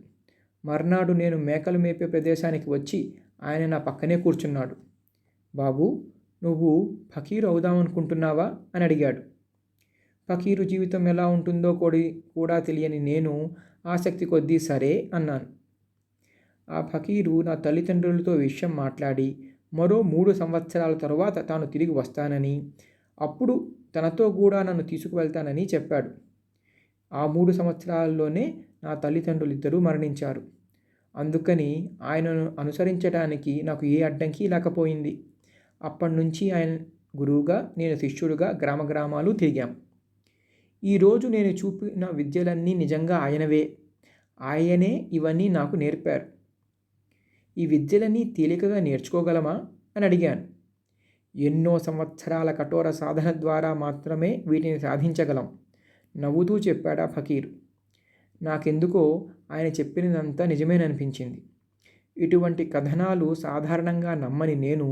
మర్నాడు నేను మేకలు మేపే ప్రదేశానికి వచ్చి ఆయన నా పక్కనే కూర్చున్నాడు. బాబూ, నువ్వు ఫకీరు అవుదామనుకుంటున్నావా అని అడిగాడు. ఫకీరు జీవితం ఎలా ఉంటుందో కూడా తెలియని నేను ఆసక్తి కొద్దీ సరే అన్నాను. ఆ ఫకీరు నా తల్లిదండ్రులతో విషయం మాట్లాడి మరో 3 సంవత్సరాల తరువాత తాను తిరిగి వస్తానని, అప్పుడు తనతో కూడా నన్ను తీసుకువెళ్తానని చెప్పాడు. ఆ 3 సంవత్సరాల్లోనే నా తల్లిదండ్రులిద్దరూ మరణించారు. అందుకని ఆయనను అనుసరించడానికి నాకు ఏ అడ్డంకి లేకపోయింది. అప్పటినుంచి ఆయన గురువుగా, నేను శిష్యుడుగా గ్రామాలు తిరిగాం. ఈరోజు నేను చూపిన విద్యలన్నీ నిజంగా ఆయనవే. ఆయనే ఇవన్నీ నాకు నేర్పారు. ఈ విద్యలన్నీ తేలికగా నేర్చుకోగలమా అని అడిగాను. ఎన్నో సంవత్సరాల కఠోర సాధన ద్వారా మాత్రమే వీటిని సాధించగలం, నవ్వుతూ చెప్పాడా ఫకీరు. నాకెందుకో ఆయన చెప్పినదంతా నిజమేననిపించింది. ఇటువంటి కథనాలు సాధారణంగా నమ్మని నేను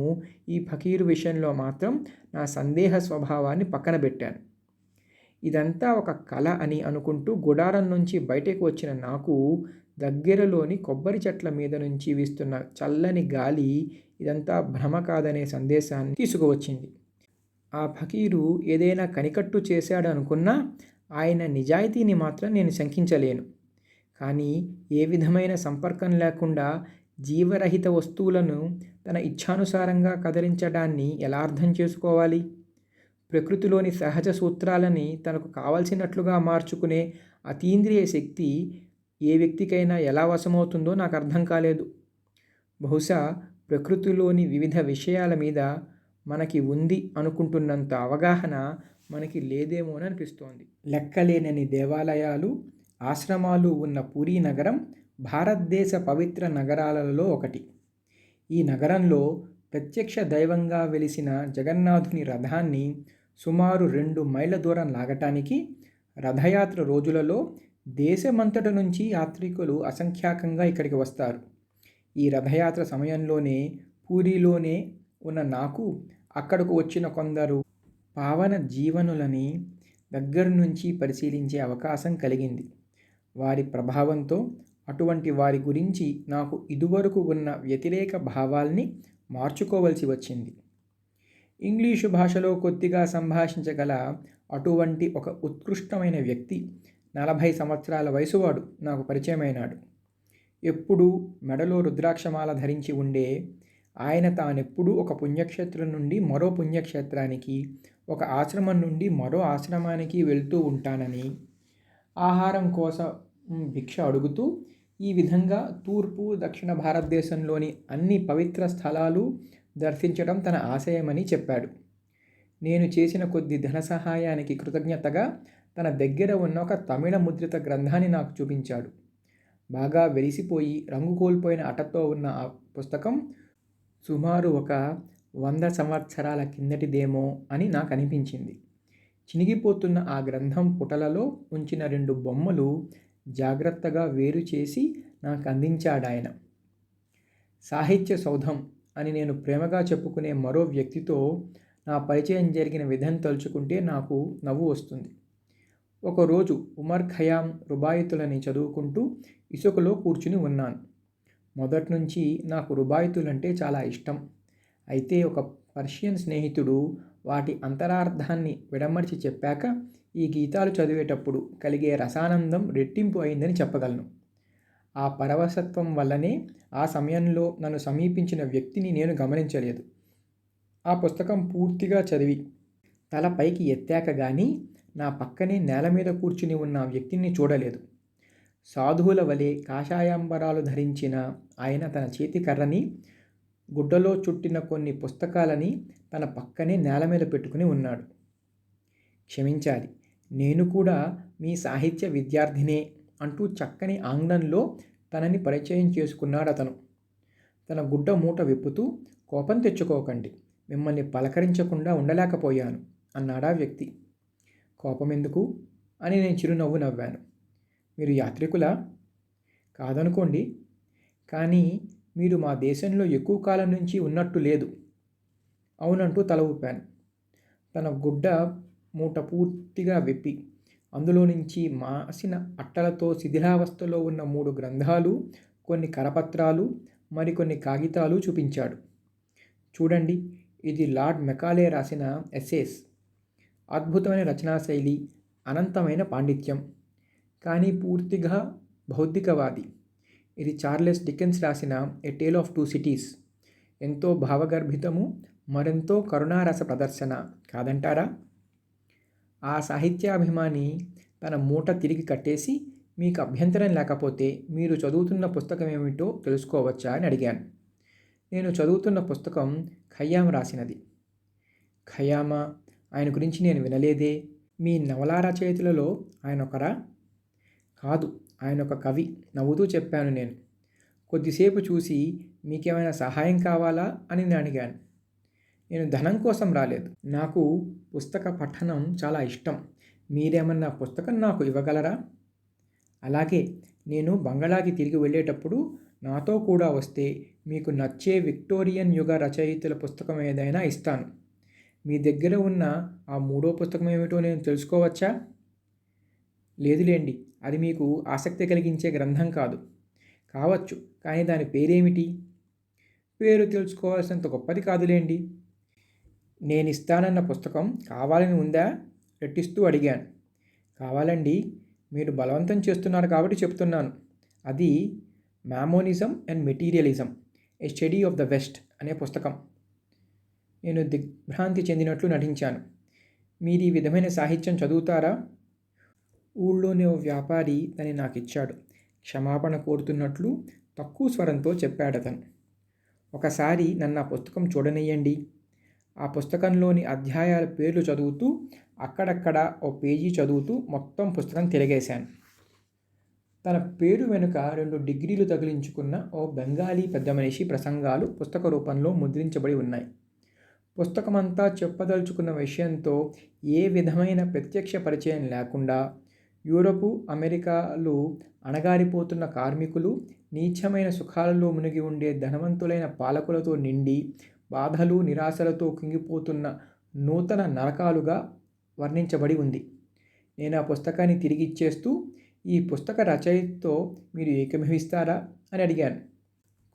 ఈ ఫకీరు విషయంలో మాత్రం నా సందేహ స్వభావాన్ని పక్కన పెట్టాను. ఇదంతా ఒక కళ అని అనుకుంటూ గుడారం నుంచి బయటకు వచ్చిన నాకు దగ్గరలోని కొబ్బరి చెట్ల మీద నుంచి వీస్తున్న చల్లని గాలి ఇదంతా భ్రమ కాదనే సందేశాన్ని తీసుకువచ్చింది. ఆ ఫకీరు ఏదైనా కనికట్టు చేశాడు అనుకున్నా ఆయన నిజాయితీని మాత్రం నేను శంకించలేను. కానీ ఏ విధమైన సంపర్కం లేకుండా జీవరహిత వస్తువులను తన ఇచ్ఛానుసారంగా కదిలించడాన్ని ఎలా అర్థం చేసుకోవాలి? ప్రకృతిలోని సహజ సూత్రాలని తనకు కావలసినట్లుగా మార్చుకునే అతీంద్రియ శక్తి ఏ వ్యక్తికైనా ఎలా వశమవుతుందో నాకు అర్థం కాలేదు. బహుశా ప్రకృతిలోని వివిధ విషయాల మీద మనకి ఉంది అనుకుంటున్నంత అవగాహన మనకి లేదేమోననిపిస్తోంది. లెక్కలేనన్ని దేవాలయాలు, ఆశ్రమాలు ఉన్న పూరీ నగరం భారతదేశ పవిత్ర నగరాలలో ఒకటి. ఈ నగరంలో ప్రత్యక్ష దైవంగా వెలిసిన జగన్నాథుని రథాన్ని సుమారు 2 మైళ్ళ దూరం లాగటానికి రథయాత్ర రోజులలో దేశమంతటి నుంచి యాత్రికులు అసంఖ్యాకంగా ఇక్కడికి వస్తారు. ఈ రథయాత్ర సమయంలోనే పూరీలోనే ఉన్న నాకు అక్కడకు వచ్చిన కొందరు పావన జీవనులని దగ్గర నుంచి పరిశీలించే అవకాశం కలిగింది. వారి ప్రభావంతో అటువంటి వారి గురించి నాకు ఇదివరకు ఉన్న వ్యతిరేక భావాల్ని మార్చుకోవలసి వచ్చింది. ఇంగ్లీషు భాషలో కొద్దిగా సంభాషించగల అటువంటి ఒక ఉత్కృష్టమైన వ్యక్తి 40 సంవత్సరాల వయసువాడు నాకు పరిచయమైనాడు. ఎప్పుడూ మెడలో రుద్రాక్షమాల ధరించి ఉండే ఆయన తానెప్పుడూ ఒక పుణ్యక్షేత్రం నుండి మరో పుణ్యక్షేత్రానికి, ఒక ఆశ్రమం నుండి మరో ఆశ్రమానికి వెళ్తూ ఉంటానని, ఆహారం కోసం భిక్ష అడుగుతూ ఈ విధంగా తూర్పు, దక్షిణ భారతదేశంలోని అన్ని పవిత్ర స్థలాలు దర్శించడం తన ఆశయమని చెప్పాడు. నేను చేసిన కొద్ది ధన సహాయానికి కృతజ్ఞతగా తన దగ్గర ఉన్న ఒక తమిళ ముద్రిత గ్రంథాన్ని నాకు చూపించాడు. బాగా వెలిసిపోయి రంగు కోల్పోయిన అట్టతో ఉన్న ఆ పుస్తకం సుమారు ఒక 100 సంవత్సరాల కిందటిదేమో అని నాకు అనిపించింది. చినిగిపోతున్న ఆ గ్రంథం పుటలలో ఉంచిన 2 బొమ్మలు జాగ్రత్తగా వేరు చేసి నాకు అందించాడాయన. సాహిత్య సౌధం అని నేను ప్రేమగా చెప్పుకునే మరో వ్యక్తితో నా పరిచయం జరిగిన విధం తలుచుకుంటే నాకు నవ్వు వస్తుంది. ఒకరోజు ఉమర్ ఖయాం రుబాయితులని చదువుకుంటూ ఇసుకలో కూర్చుని ఉన్నాను. మొదట్నుంచి నాకు రుబాయితులంటే చాలా ఇష్టం. అయితే ఒక పర్షియన్ స్నేహితుడు వాటి అంతరార్థాన్ని విడమర్చి చెప్పాక ఈ గీతాలు చదివేటప్పుడు కలిగే రసానందం రెట్టింపు అయిందని చెప్పగలను. ఆ పరవశత్వం వల్లనే ఆ సమయంలో నన్ను సమీపించిన వ్యక్తిని నేను గమనించలేదు. ఆ పుస్తకం పూర్తిగా చదివి తల పైకి ఎత్తాక గానీ నా పక్కనే నేల మీద కూర్చుని ఉన్న వ్యక్తిని చూడలేదు. సాధువుల వలె కాషాయాంబరాలు ధరించిన ఆయన తన చేతి కర్రని, గుడ్డలో చుట్టిన కొన్ని పుస్తకాలని తన పక్కనే నేల మీద పెట్టుకుని ఉన్నాడు. క్షమించాలి, నేను కూడా మీ సాహిత్య విద్యార్థినే అంటూ చక్కని ఆంగ్లంలో తనని పరిచయం చేసుకున్నాడతను. తన గుడ్డ మూట విప్పుతూ, కోపం తెచ్చుకోకండి, మిమ్మల్ని పలకరించకుండా ఉండలేకపోయాను అన్నాడా వ్యక్తి. కోపమెందుకు అని నేను చిరునవ్వు నవ్వాను. మీరు యాత్రికులా? కాదనుకోండి, కానీ మీరు మా దేశంలో ఎక్కువ కాలం నుంచి ఉన్నట్టు లేదు. అవునంటూ తల ఊపాను. తన గుడ్డ మూట పూర్తిగా విప్పి అందులో నుంచి మాసిన అట్టలతో శిథిలావస్థలో ఉన్న 3 గ్రంథాలు, కొన్ని కరపత్రాలు, మరికొన్ని కాగితాలు చూపించాడు. చూడండి, ఇది లార్డ్ మెకాలే రాసిన ఎస్సేస్. అద్భుతమైన రచనాశైలి, అనంతమైన పాండిత్యం, కానీ పూర్తిగా బౌద్ధికవాది. ఇది చార్లెస్ డికెన్స్ రాసిన ఎ టేల్ ఆఫ్ 2 సిటీస్. ఎంతో భావగర్భితము, మరెంతో కరుణారస ప్రదర్శన కాదంటారా? ఆ సాహిత్యాభిమాని తన మూట తిరిగి కట్టేసి, మీకు అభ్యంతరం లేకపోతే మీరు చదువుతున్న పుస్తకం ఏమిటో తెలుసుకోవచ్చా అని అడిగాను. నేను చదువుతున్న పుస్తకం ఖయ్యాం రాసినది. ఖయ్యామా? ఆయన గురించి నేను వినలేదే. మీ నవలా రచయితలలో ఆయనొకరా? కాదు, ఆయన ఒక కవి నవ్వుతూ చెప్పాను నేను. కొద్దిసేపు చూసి, మీకేమైనా సహాయం కావాలా అని నేను అడిగాను. నేను ధనం కోసం రాలేదు. నాకు పుస్తక పఠనం చాలా ఇష్టం. మీరేమన్నా పుస్తకం నాకు ఇవ్వగలరా? అలాగే, నేను బంగళాకి తిరిగి వెళ్ళేటప్పుడు నాతో కూడా వస్తే మీకు నచ్చే విక్టోరియన్ యుగ రచయితల పుస్తకం ఏదైనా ఇస్తాను. మీ దగ్గర ఉన్న ఆ 3వ పుస్తకం ఏమిటో నేను తెలుసుకోవచ్చా? లేదులేండి, అది మీకు ఆసక్తి కలిగించే గ్రంథం కాదు. కావచ్చు, కానీ దాని పేరేమిటి? పేరు తెలుసుకోవాల్సినంత గొప్పది కాదులేండి. నేనిస్తానన్న పుస్తకం కావాలని ఉందా? రెట్టిస్తూ అడిగాను. కావాలండి, మీరు బలవంతం చేస్తున్నారు కాబట్టి చెప్తున్నాను. అది mammonism and materialism, a study of the west అనే పుస్తకం. నేను దిగ్భ్రాంతి చెందినట్లు నటించాను. మీరు ఈ విధమైన సాహిత్యం చదువుతారా? ఊళ్ళోని ఓ వ్యాపారి దాన్ని నాకిచ్చాడు. క్షమాపణ కోరుతున్నట్లు తక్కువ స్వరంతో చెప్పాడతను. ఒకసారి నన్ను ఆ పుస్తకం చూడనియ్యండి. ఆ పుస్తకంలోని అధ్యాయాల పేర్లు చదువుతూ, అక్కడక్కడ ఓ పేజీ చదువుతూ మొత్తం పుస్తకం తిరగేశాను. తన పేరు వెనుక 2 డిగ్రీలు తగిలించుకున్న ఓ బెంగాలీ పెద్ద మనిషి ప్రసంగాలు పుస్తక రూపంలో ముద్రించబడి ఉన్నాయి. పుస్తకమంతా చెప్పదలుచుకున్న విషయంతో ఏ విధమైన ప్రత్యక్ష పరిచయం లేకుండా, యూరపు, అమెరికాలు అణగారిపోతున్న కార్మికులు, నీచమైన సుఖాలలో మునిగి ఉండే ధనవంతులైన పాలకులతో నిండి, బాధలు నిరాశలతో కుంగిపోతున్న నూతన నరకాలుగా వర్ణించబడి ఉంది. నేను ఆ పుస్తకాన్ని తిరిగిచ్చేస్తూ, ఈ పుస్తక రచయితతో మీరు ఏకీభవిస్తారా అని అడిగాను.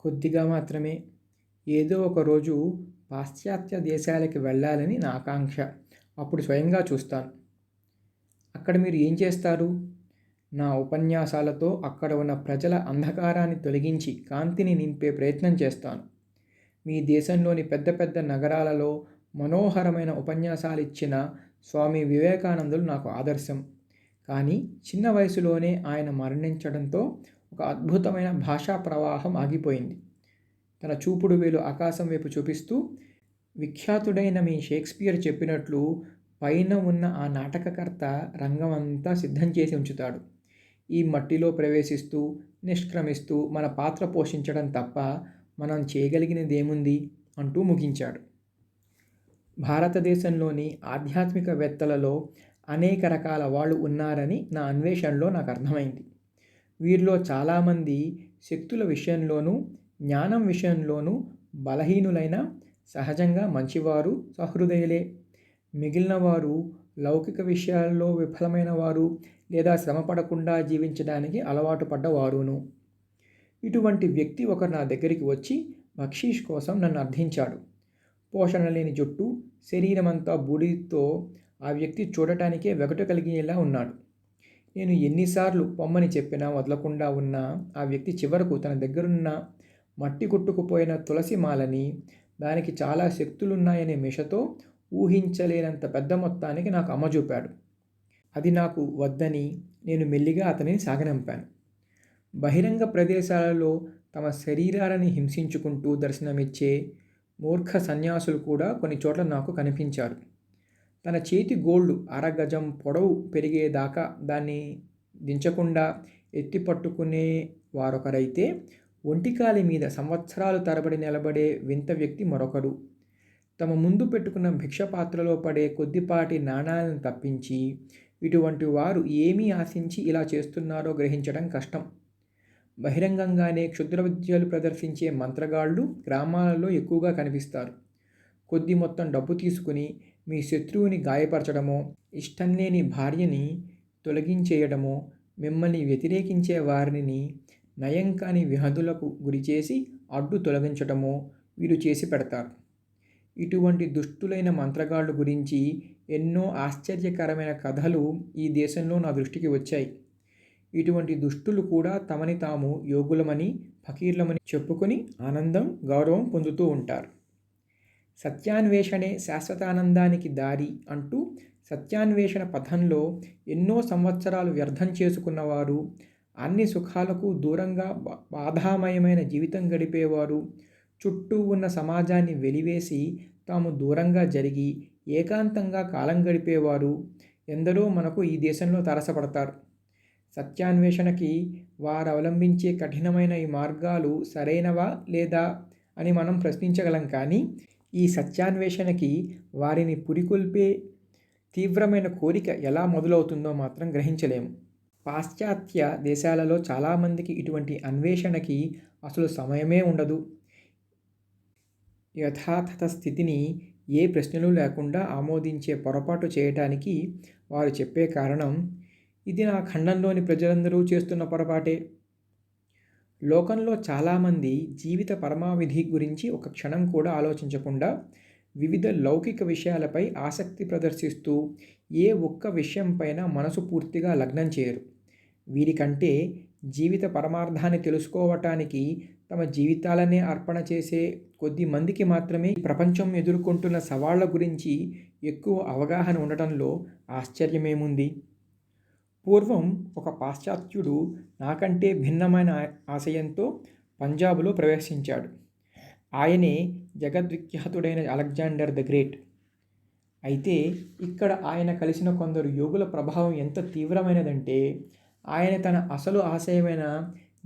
కొద్దిగా మాత్రమే. ఏదో ఒకరోజు పాశ్చాత్య దేశాలకి వెళ్ళాలని నా ఆకాంక్ష. అప్పుడు స్వయంగా చూస్తాను. అక్కడ మీరు ఏం చేస్తారు? నా ఉపన్యాసాలతో అక్కడ ఉన్న ప్రజల అంధకారాన్ని తొలగించి కాంతిని నింపే ప్రయత్నం చేస్తాను. మీ దేశంలోని పెద్ద పెద్ద నగరాలలో మనోహరమైన ఉపన్యాసాలిచ్చిన స్వామి వివేకానందులు నాకు ఆదర్శం. కానీ చిన్న వయసులోనే ఆయన మరణించడంతో ఒక అద్భుతమైన భాషా ప్రవాహం ఆగిపోయింది. తన చూపుడు వేలు ఆకాశం వైపు చూపిస్తూ, విఖ్యాతుడైన మీ షేక్స్పియర్ చెప్పినట్లు పైన ఉన్న ఆ నాటకకర్త రంగమంతా సిద్ధం చేసి ఉంచుతాడు. ఈ మట్టిలో ప్రవేశిస్తూ, నిష్క్రమిస్తూ మన పాత్ర పోషించడం తప్ప మనం చేయగలిగినదేముంది అంటూ ముగించాడు. భారతదేశంలోని ఆధ్యాత్మికవేత్తలలో అనేక రకాల వాళ్ళు ఉన్నారని నా అన్వేషణలో నాకు అర్థమైంది. వీరిలో చాలామంది శక్తుల విషయంలోనూ, జ్ఞానం విషయంలోనూ బలహీనులైన సహజంగా మంచివారు, సహృదయులే. మిగిలిన వారు లౌకిక విషయాల్లో విఫలమైన వారు లేదా శ్రమ పడకుండా జీవించడానికి అలవాటు పడ్డవారును. ఇటువంటి వ్యక్తి ఒకరు నా దగ్గరికి వచ్చి బక్షీష్ కోసం నన్ను అర్థించాడు. పోషణ లేని జుట్టు, శరీరమంతా బూడిదతో ఆ వ్యక్తి చూడటానికే వెగటు కలిగేలా ఉన్నాడు. నేను ఎన్నిసార్లు పొమ్మని చెప్పినా వదలకుండా ఉన్న ఆ వ్యక్తి చివరకు తన దగ్గరున్న మట్టి కొట్టుకుపోయిన తులసి మాలని, దానికి చాలా శక్తులున్నాయనే మిషతో ఊహించలేనంత పెద్ద మొత్తానికి నాకు అమ్మజూపాడు. అది నాకు వద్దని నేను మెల్లిగా అతనిని సాగనంపాను. బహిరంగ ప్రదేశాలలో తమ శరీరాలని హింసించుకుంటూ దర్శనమిచ్చే మూర్ఖ సన్యాసులు కూడా కొన్ని చోట్ల నాకు కనిపించారు. తన చేతి గోళ్ళు అరగజం పొడవు పెరిగేదాకా దాన్ని దించకుండా ఎత్తి పట్టుకునే వారొకరైతే, ఒంటికాలి మీద సంవత్సరాలు తరబడి నిలబడే వింత వ్యక్తి మరొకరు. తమ ముందు పెట్టుకున్న భిక్షపాత్రలో పడే కొద్దిపాటి నాణాలను తప్పించి ఇటువంటి వారు ఏమీ ఆశించి ఇలా చేస్తున్నారో గ్రహించడం కష్టం. బహిరంగంగానే క్షుద్ర విద్యలు ప్రదర్శించే మంత్రగాళ్ళు గ్రామాలలో ఎక్కువగా కనిపిస్తారు. కొద్ది మొత్తం డబ్బు తీసుకుని మీ శత్రువుని గాయపరచడమో, ఇష్టం లేని భార్యని తొలగించేయడమో, మిమ్మల్ని వ్యతిరేకించే వారిని నయం కాని వ్యాధులకు గురిచేసి అడ్డు తొలగించటమో వీరు చేసి పెడతారు. ఇటువంటి దుష్టులైన మంత్రగాళ్ళు గురించి ఎన్నో ఆశ్చర్యకరమైన కథలు ఈ దేశంలో నా దృష్టికి వచ్చాయి. ఇటువంటి దుష్టులు కూడా తమని తాము యోగులమని, ఫకీర్లమని చెప్పుకొని ఆనందం, గౌరవం పొందుతూ ఉంటారు. సత్యాన్వేషణే శాశ్వతానందానికి దారి అంటూ సత్యాన్వేషణ పథంలో ఎన్నో సంవత్సరాలు వ్యర్థం చేసుకున్నవారు, అన్ని సుఖాలకు దూరంగా బాధామయమైన జీవితం గడిపేవారు, చుట్టూ ఉన్న సమాజాన్ని వెలివేసి తాము దూరంగా జరిగి ఏకాంతంగా కాలం గడిపేవారు ఎందరో మనకు ఈ దేశంలో తారసపడతారు. సత్యాన్వేషణకి వారు అవలంబించే కఠినమైన ఈ మార్గాలు సరైనవా లేదా అని మనం ప్రశ్నించగలం, కానీ ఈ సత్యాన్వేషణకి వారిని పురికొల్పే తీవ్రమైన కోరిక ఎలా మొదలవుతుందో మాత్రం గ్రహించలేము. పాశ్చాత్య దేశాలలో చాలామందికి ఇటువంటి అన్వేషణకి అసలు సమయమే ఉండదు. యథాతథ స్థితిని ఏ ప్రశ్నలు లేకుండా ఆమోదించే పొరపాటు చేయటానికి వారు చెప్పే కారణం, ఇది నా ఖండంలోని ప్రజలందరూ చేస్తున్న పొరపాటే. లోకంలో చాలామంది జీవిత పరమావధి గురించి ఒక క్షణం కూడా ఆలోచించకుండా వివిధ లౌకిక విషయాలపై ఆసక్తి ప్రదర్శిస్తూ ఏ ఒక్క విషయంపైన మనసు పూర్తిగా లగ్నం చేయరు. వీరికంటే జీవిత పరమార్థాన్ని తెలుసుకోవటానికి తమ జీవితాలనే అర్పణ చేసే కొద్ది మందికి మాత్రమే ప్రపంచం ఎదుర్కొంటున్న సవాళ్ల గురించి ఎక్కువ అవగాహన ఉండటంలో ఆశ్చర్యమేముంది. పూర్వం ఒక పాశ్చాత్యుడు నాకంటే భిన్నమైన ఆశయంతో పంజాబులో ప్రవేశించాడు. ఆయనే జగద్విఖ్యాతుడైన అలెగ్జాండర్ ద గ్రేట్. అయితే ఇక్కడ ఆయన కలిసిన కొందరు యోగుల ప్రభావం ఎంత తీవ్రమైనదంటే, ఆయన తన అసలు ఆశయమైన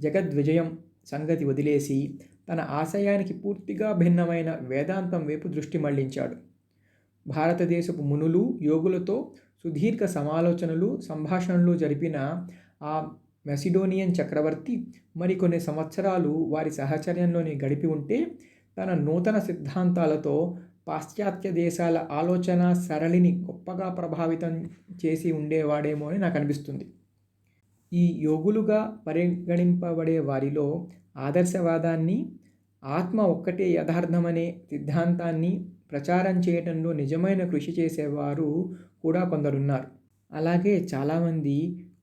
జగద్విజయం సంగతి వదిలేసి తన ఆశయానికి పూర్తిగా భిన్నమైన వేదాంతం వైపు దృష్టి మళ్లించాడు. భారతదేశపు మునులు, యోగులతో సుదీర్ఘ సమాలోచనలు, సంభాషణలు జరిపిన ఆ మెసిడోనియన్ చక్రవర్తి మరికొన్ని సంవత్సరాలు వారి సహచర్యంలోనే గడిపి ఉంటే తన నూతన సిద్ధాంతాలతో పాశ్చాత్య దేశాల ఆలోచన సరళిని గొప్పగా ప్రభావితం చేసి ఉండేవాడేమో అని నాకు అనిపిస్తుంది. ఈ యోగులుగా పరిగణింపబడే వారిలో ఆదర్శవాదాన్ని, ఆత్మ ఒక్కటే యథార్థమనే సిద్ధాంతాన్ని ప్రచారం చేయడంలో నిజమైన కృషి చేసేవారు కూడా కొందరున్నారు. అలాగే చాలామంది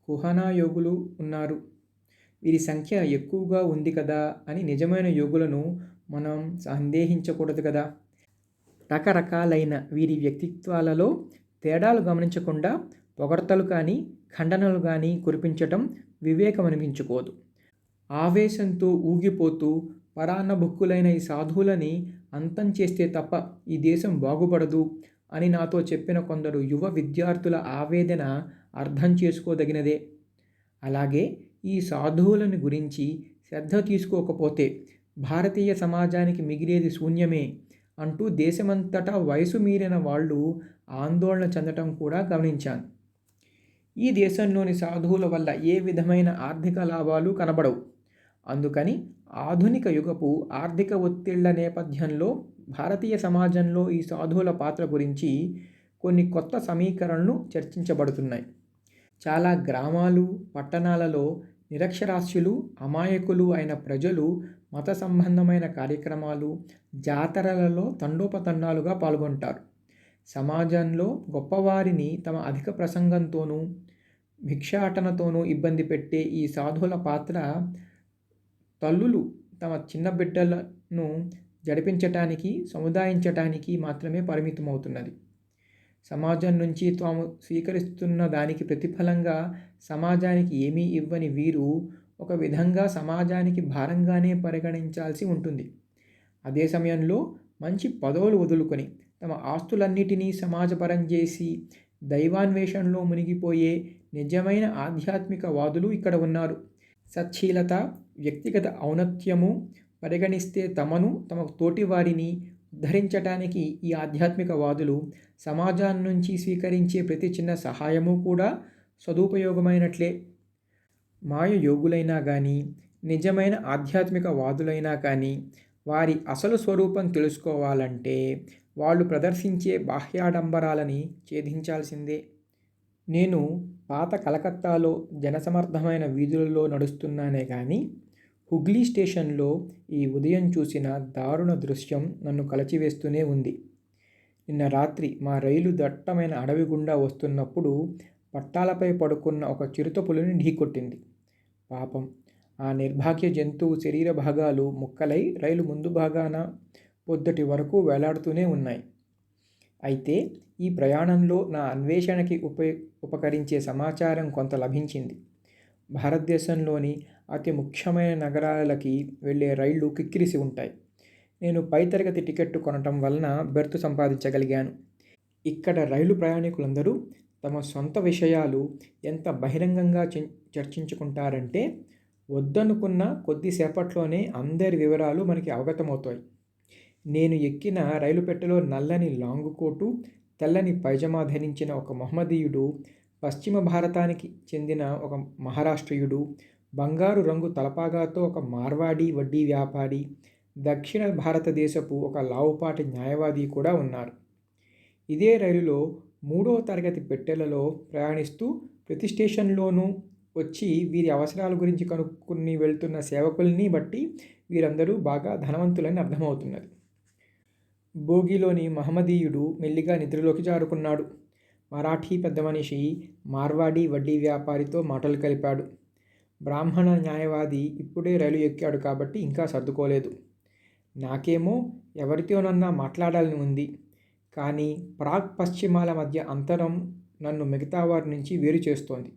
కుహనా యోగులు ఉన్నారు. వీరి సంఖ్య ఎక్కువగా ఉంది కదా అని నిజమైన యోగులను మనం సందేహించకూడదు కదా. రకరకాలైన వీరి వ్యక్తిత్వాలలో తేడాలు గమనించకుండా పొగడ్తలు కానీ ఖండనలు కానీ కురిపించటం వివేకమనిపించుకోదు. ఆవేశంతో ఊగిపోతూ పరాన్నభుక్కులైన ఈ సాధువులని అంతం చేస్తే తప్ప ఈ దేశం బాగుపడదు అని నాతో చెప్పిన కొందరు యువ విద్యార్థుల ఆవేదన అర్థం చేసుకోదగినదే. అలాగే ఈ సాధువులను గురించి శ్రద్ధ తీసుకోకపోతే భారతీయ సమాజానికి మిగిలేది శూన్యమే అంటూ దేశమంతటా వయసు మీరిన వాళ్ళు ఆందోళన చెందటం కూడా గమనించాను. ఈ దేశంలోని సాధువుల వల్ల ఏ విధమైన ఆర్థిక లాభాలు కనబడవు. అందుకని ఆధునిక యుగపు ఆర్థిక ఒత్తిళ్ల నేపథ్యంలో భారతీయ సమాజంలో ఈ సాధువుల పాత్ర గురించి కొన్ని కొత్త సమీకరణలు చర్చించబడుతున్నాయి. చాలా గ్రామాలు, పట్టణాలలో నిరక్షరాస్యులు, అమాయకులు అయిన ప్రజలు మత సంబంధమైన కార్యక్రమాలు, జాతరలలో తండోపతండాలుగా పాల్గొంటారు. సమాజంలో గొప్పవారిని తమ అధిక ప్రసంగంతోనూ భిక్షాటనతోనూ ఇబ్బంది పెట్టే ఈ సాధువుల పాత్ర తల్లులు తమ చిన్న బిడ్డలను జడిపించటానికి, సముదాయించటానికి మాత్రమే పరిమితమవుతున్నది. సమాజం నుంచి తాము స్వీకరిస్తున్న దానికి ప్రతిఫలంగా సమాజానికి ఏమీ ఇవ్వని వీరు ఒక విధంగా సమాజానికి భారంగానే పరిగణించాల్సి ఉంటుంది. అదే సమయంలో మంచి పదవులు వదులుకొని తమ ఆస్తులన్నిటినీ సమాజపరం చేసి దైవాన్వేషణలో మునిగిపోయే నిజమైన ఆధ్యాత్మిక వాదులు ఇక్కడ ఉన్నారు. సచ్చీలత, వ్యక్తిగత ఔన్నత్యము పరిగణిస్తే తమను, తమ తోటివారిని ఉద్ధరించటానికి ఈ ఆధ్యాత్మిక వాదులు సమాజం నుంచి స్వీకరించే ప్రతి చిన్న సహాయము కూడా సదుపయోగమైనట్లే. మాయ యోగులైనా కానీ, నిజమైన ఆధ్యాత్మిక వాదులైనా కానీ వారి అసలు స్వరూపం తెలుసుకోవాలంటే వాళ్ళు ప్రదర్శించే బాహ్యాడంబరాలని ఛేదించాల్సిందే. నేను పాత కలకత్తాలో జనసమర్థమైన వీధులలో నడుస్తున్నానే కానీ హుగ్లీ స్టేషన్లో ఈ ఉదయం చూసిన దారుణ దృశ్యం నన్ను కలచివేస్తూనే ఉంది. నిన్న రాత్రి మా రైలు దట్టమైన అడవి గుండా వస్తున్నప్పుడు పట్టాలపై పడుకున్న ఒక చిరుతపులిని ఢీకొట్టింది. పాపం, ఆ నిర్భాగ్య జంతువు శరీర భాగాలు ముక్కలై రైలు ముందు భాగాన పొద్దుటి వరకు వేలాడుతూనే ఉన్నాయి. అయితే ఈ ప్రయాణంలో నా అన్వేషణకి ఉపకరించే సమాచారం కొంత లభించింది. భారతదేశంలోని అతి ముఖ్యమైన నగరాలకి వెళ్ళే రైళ్లు కిక్కిరిసి ఉంటాయి. నేను పై తరగతి టికెట్టు కొనటం వలన బెర్తు సంపాదించగలిగాను. ఇక్కడ రైలు ప్రయాణికులందరూ తమ సొంత విషయాలు ఎంత బహిరంగంగా చర్చించుకుంటారంటే వద్దనుకున్న కొద్దిసేపట్లోనే అందరి వివరాలు మనకి అవగతమవుతాయి. నేను ఎక్కిన రైలు పెట్టెలో నల్లని లాంగు కోటు, తెల్లని పైజమా ధరించిన ఒక మహమ్మదీయుడు, పశ్చిమ భారతానికి చెందిన ఒక మహారాష్ట్రీయుడు, బంగారు రంగు తలపాగాతో ఒక మార్వాడీ వడ్డీ వ్యాపారి, దక్షిణ భారతదేశపు ఒక లావుపాటి న్యాయవాది కూడా ఉన్నారు. ఇదే రైలులో 3వ తరగతి పెట్టెలలో ప్రయాణిస్తూ ప్రతి స్టేషన్లోనూ వచ్చి వీరి అవసరాల గురించి కనుక్కుని వెళ్తున్న సేవకుల్ని బట్టి వీరందరూ బాగా ధనవంతులని అర్థమవుతున్నది. బోగిలోని మహమ్మదీయుడు మెల్లిగా నిద్రలోకి జారుకున్నాడు. మరాఠీ పెద్ద మనిషి మార్వాడీ వడ్డీ వ్యాపారితో మాటలు కలిపాడు. బ్రాహ్మణ న్యాయవాది ఇప్పుడే రైలు ఎక్కాడు కాబట్టి ఇంకా సర్దుకోలేదు. నాకేమో ఎవరితోనన్నా మాట్లాడాలని ఉంది. కానీ ప్రాగ్ పశ్చిమాల మధ్య అంతరం నన్ను మిగతా వారి నుంచి వేరు చేస్తోంది.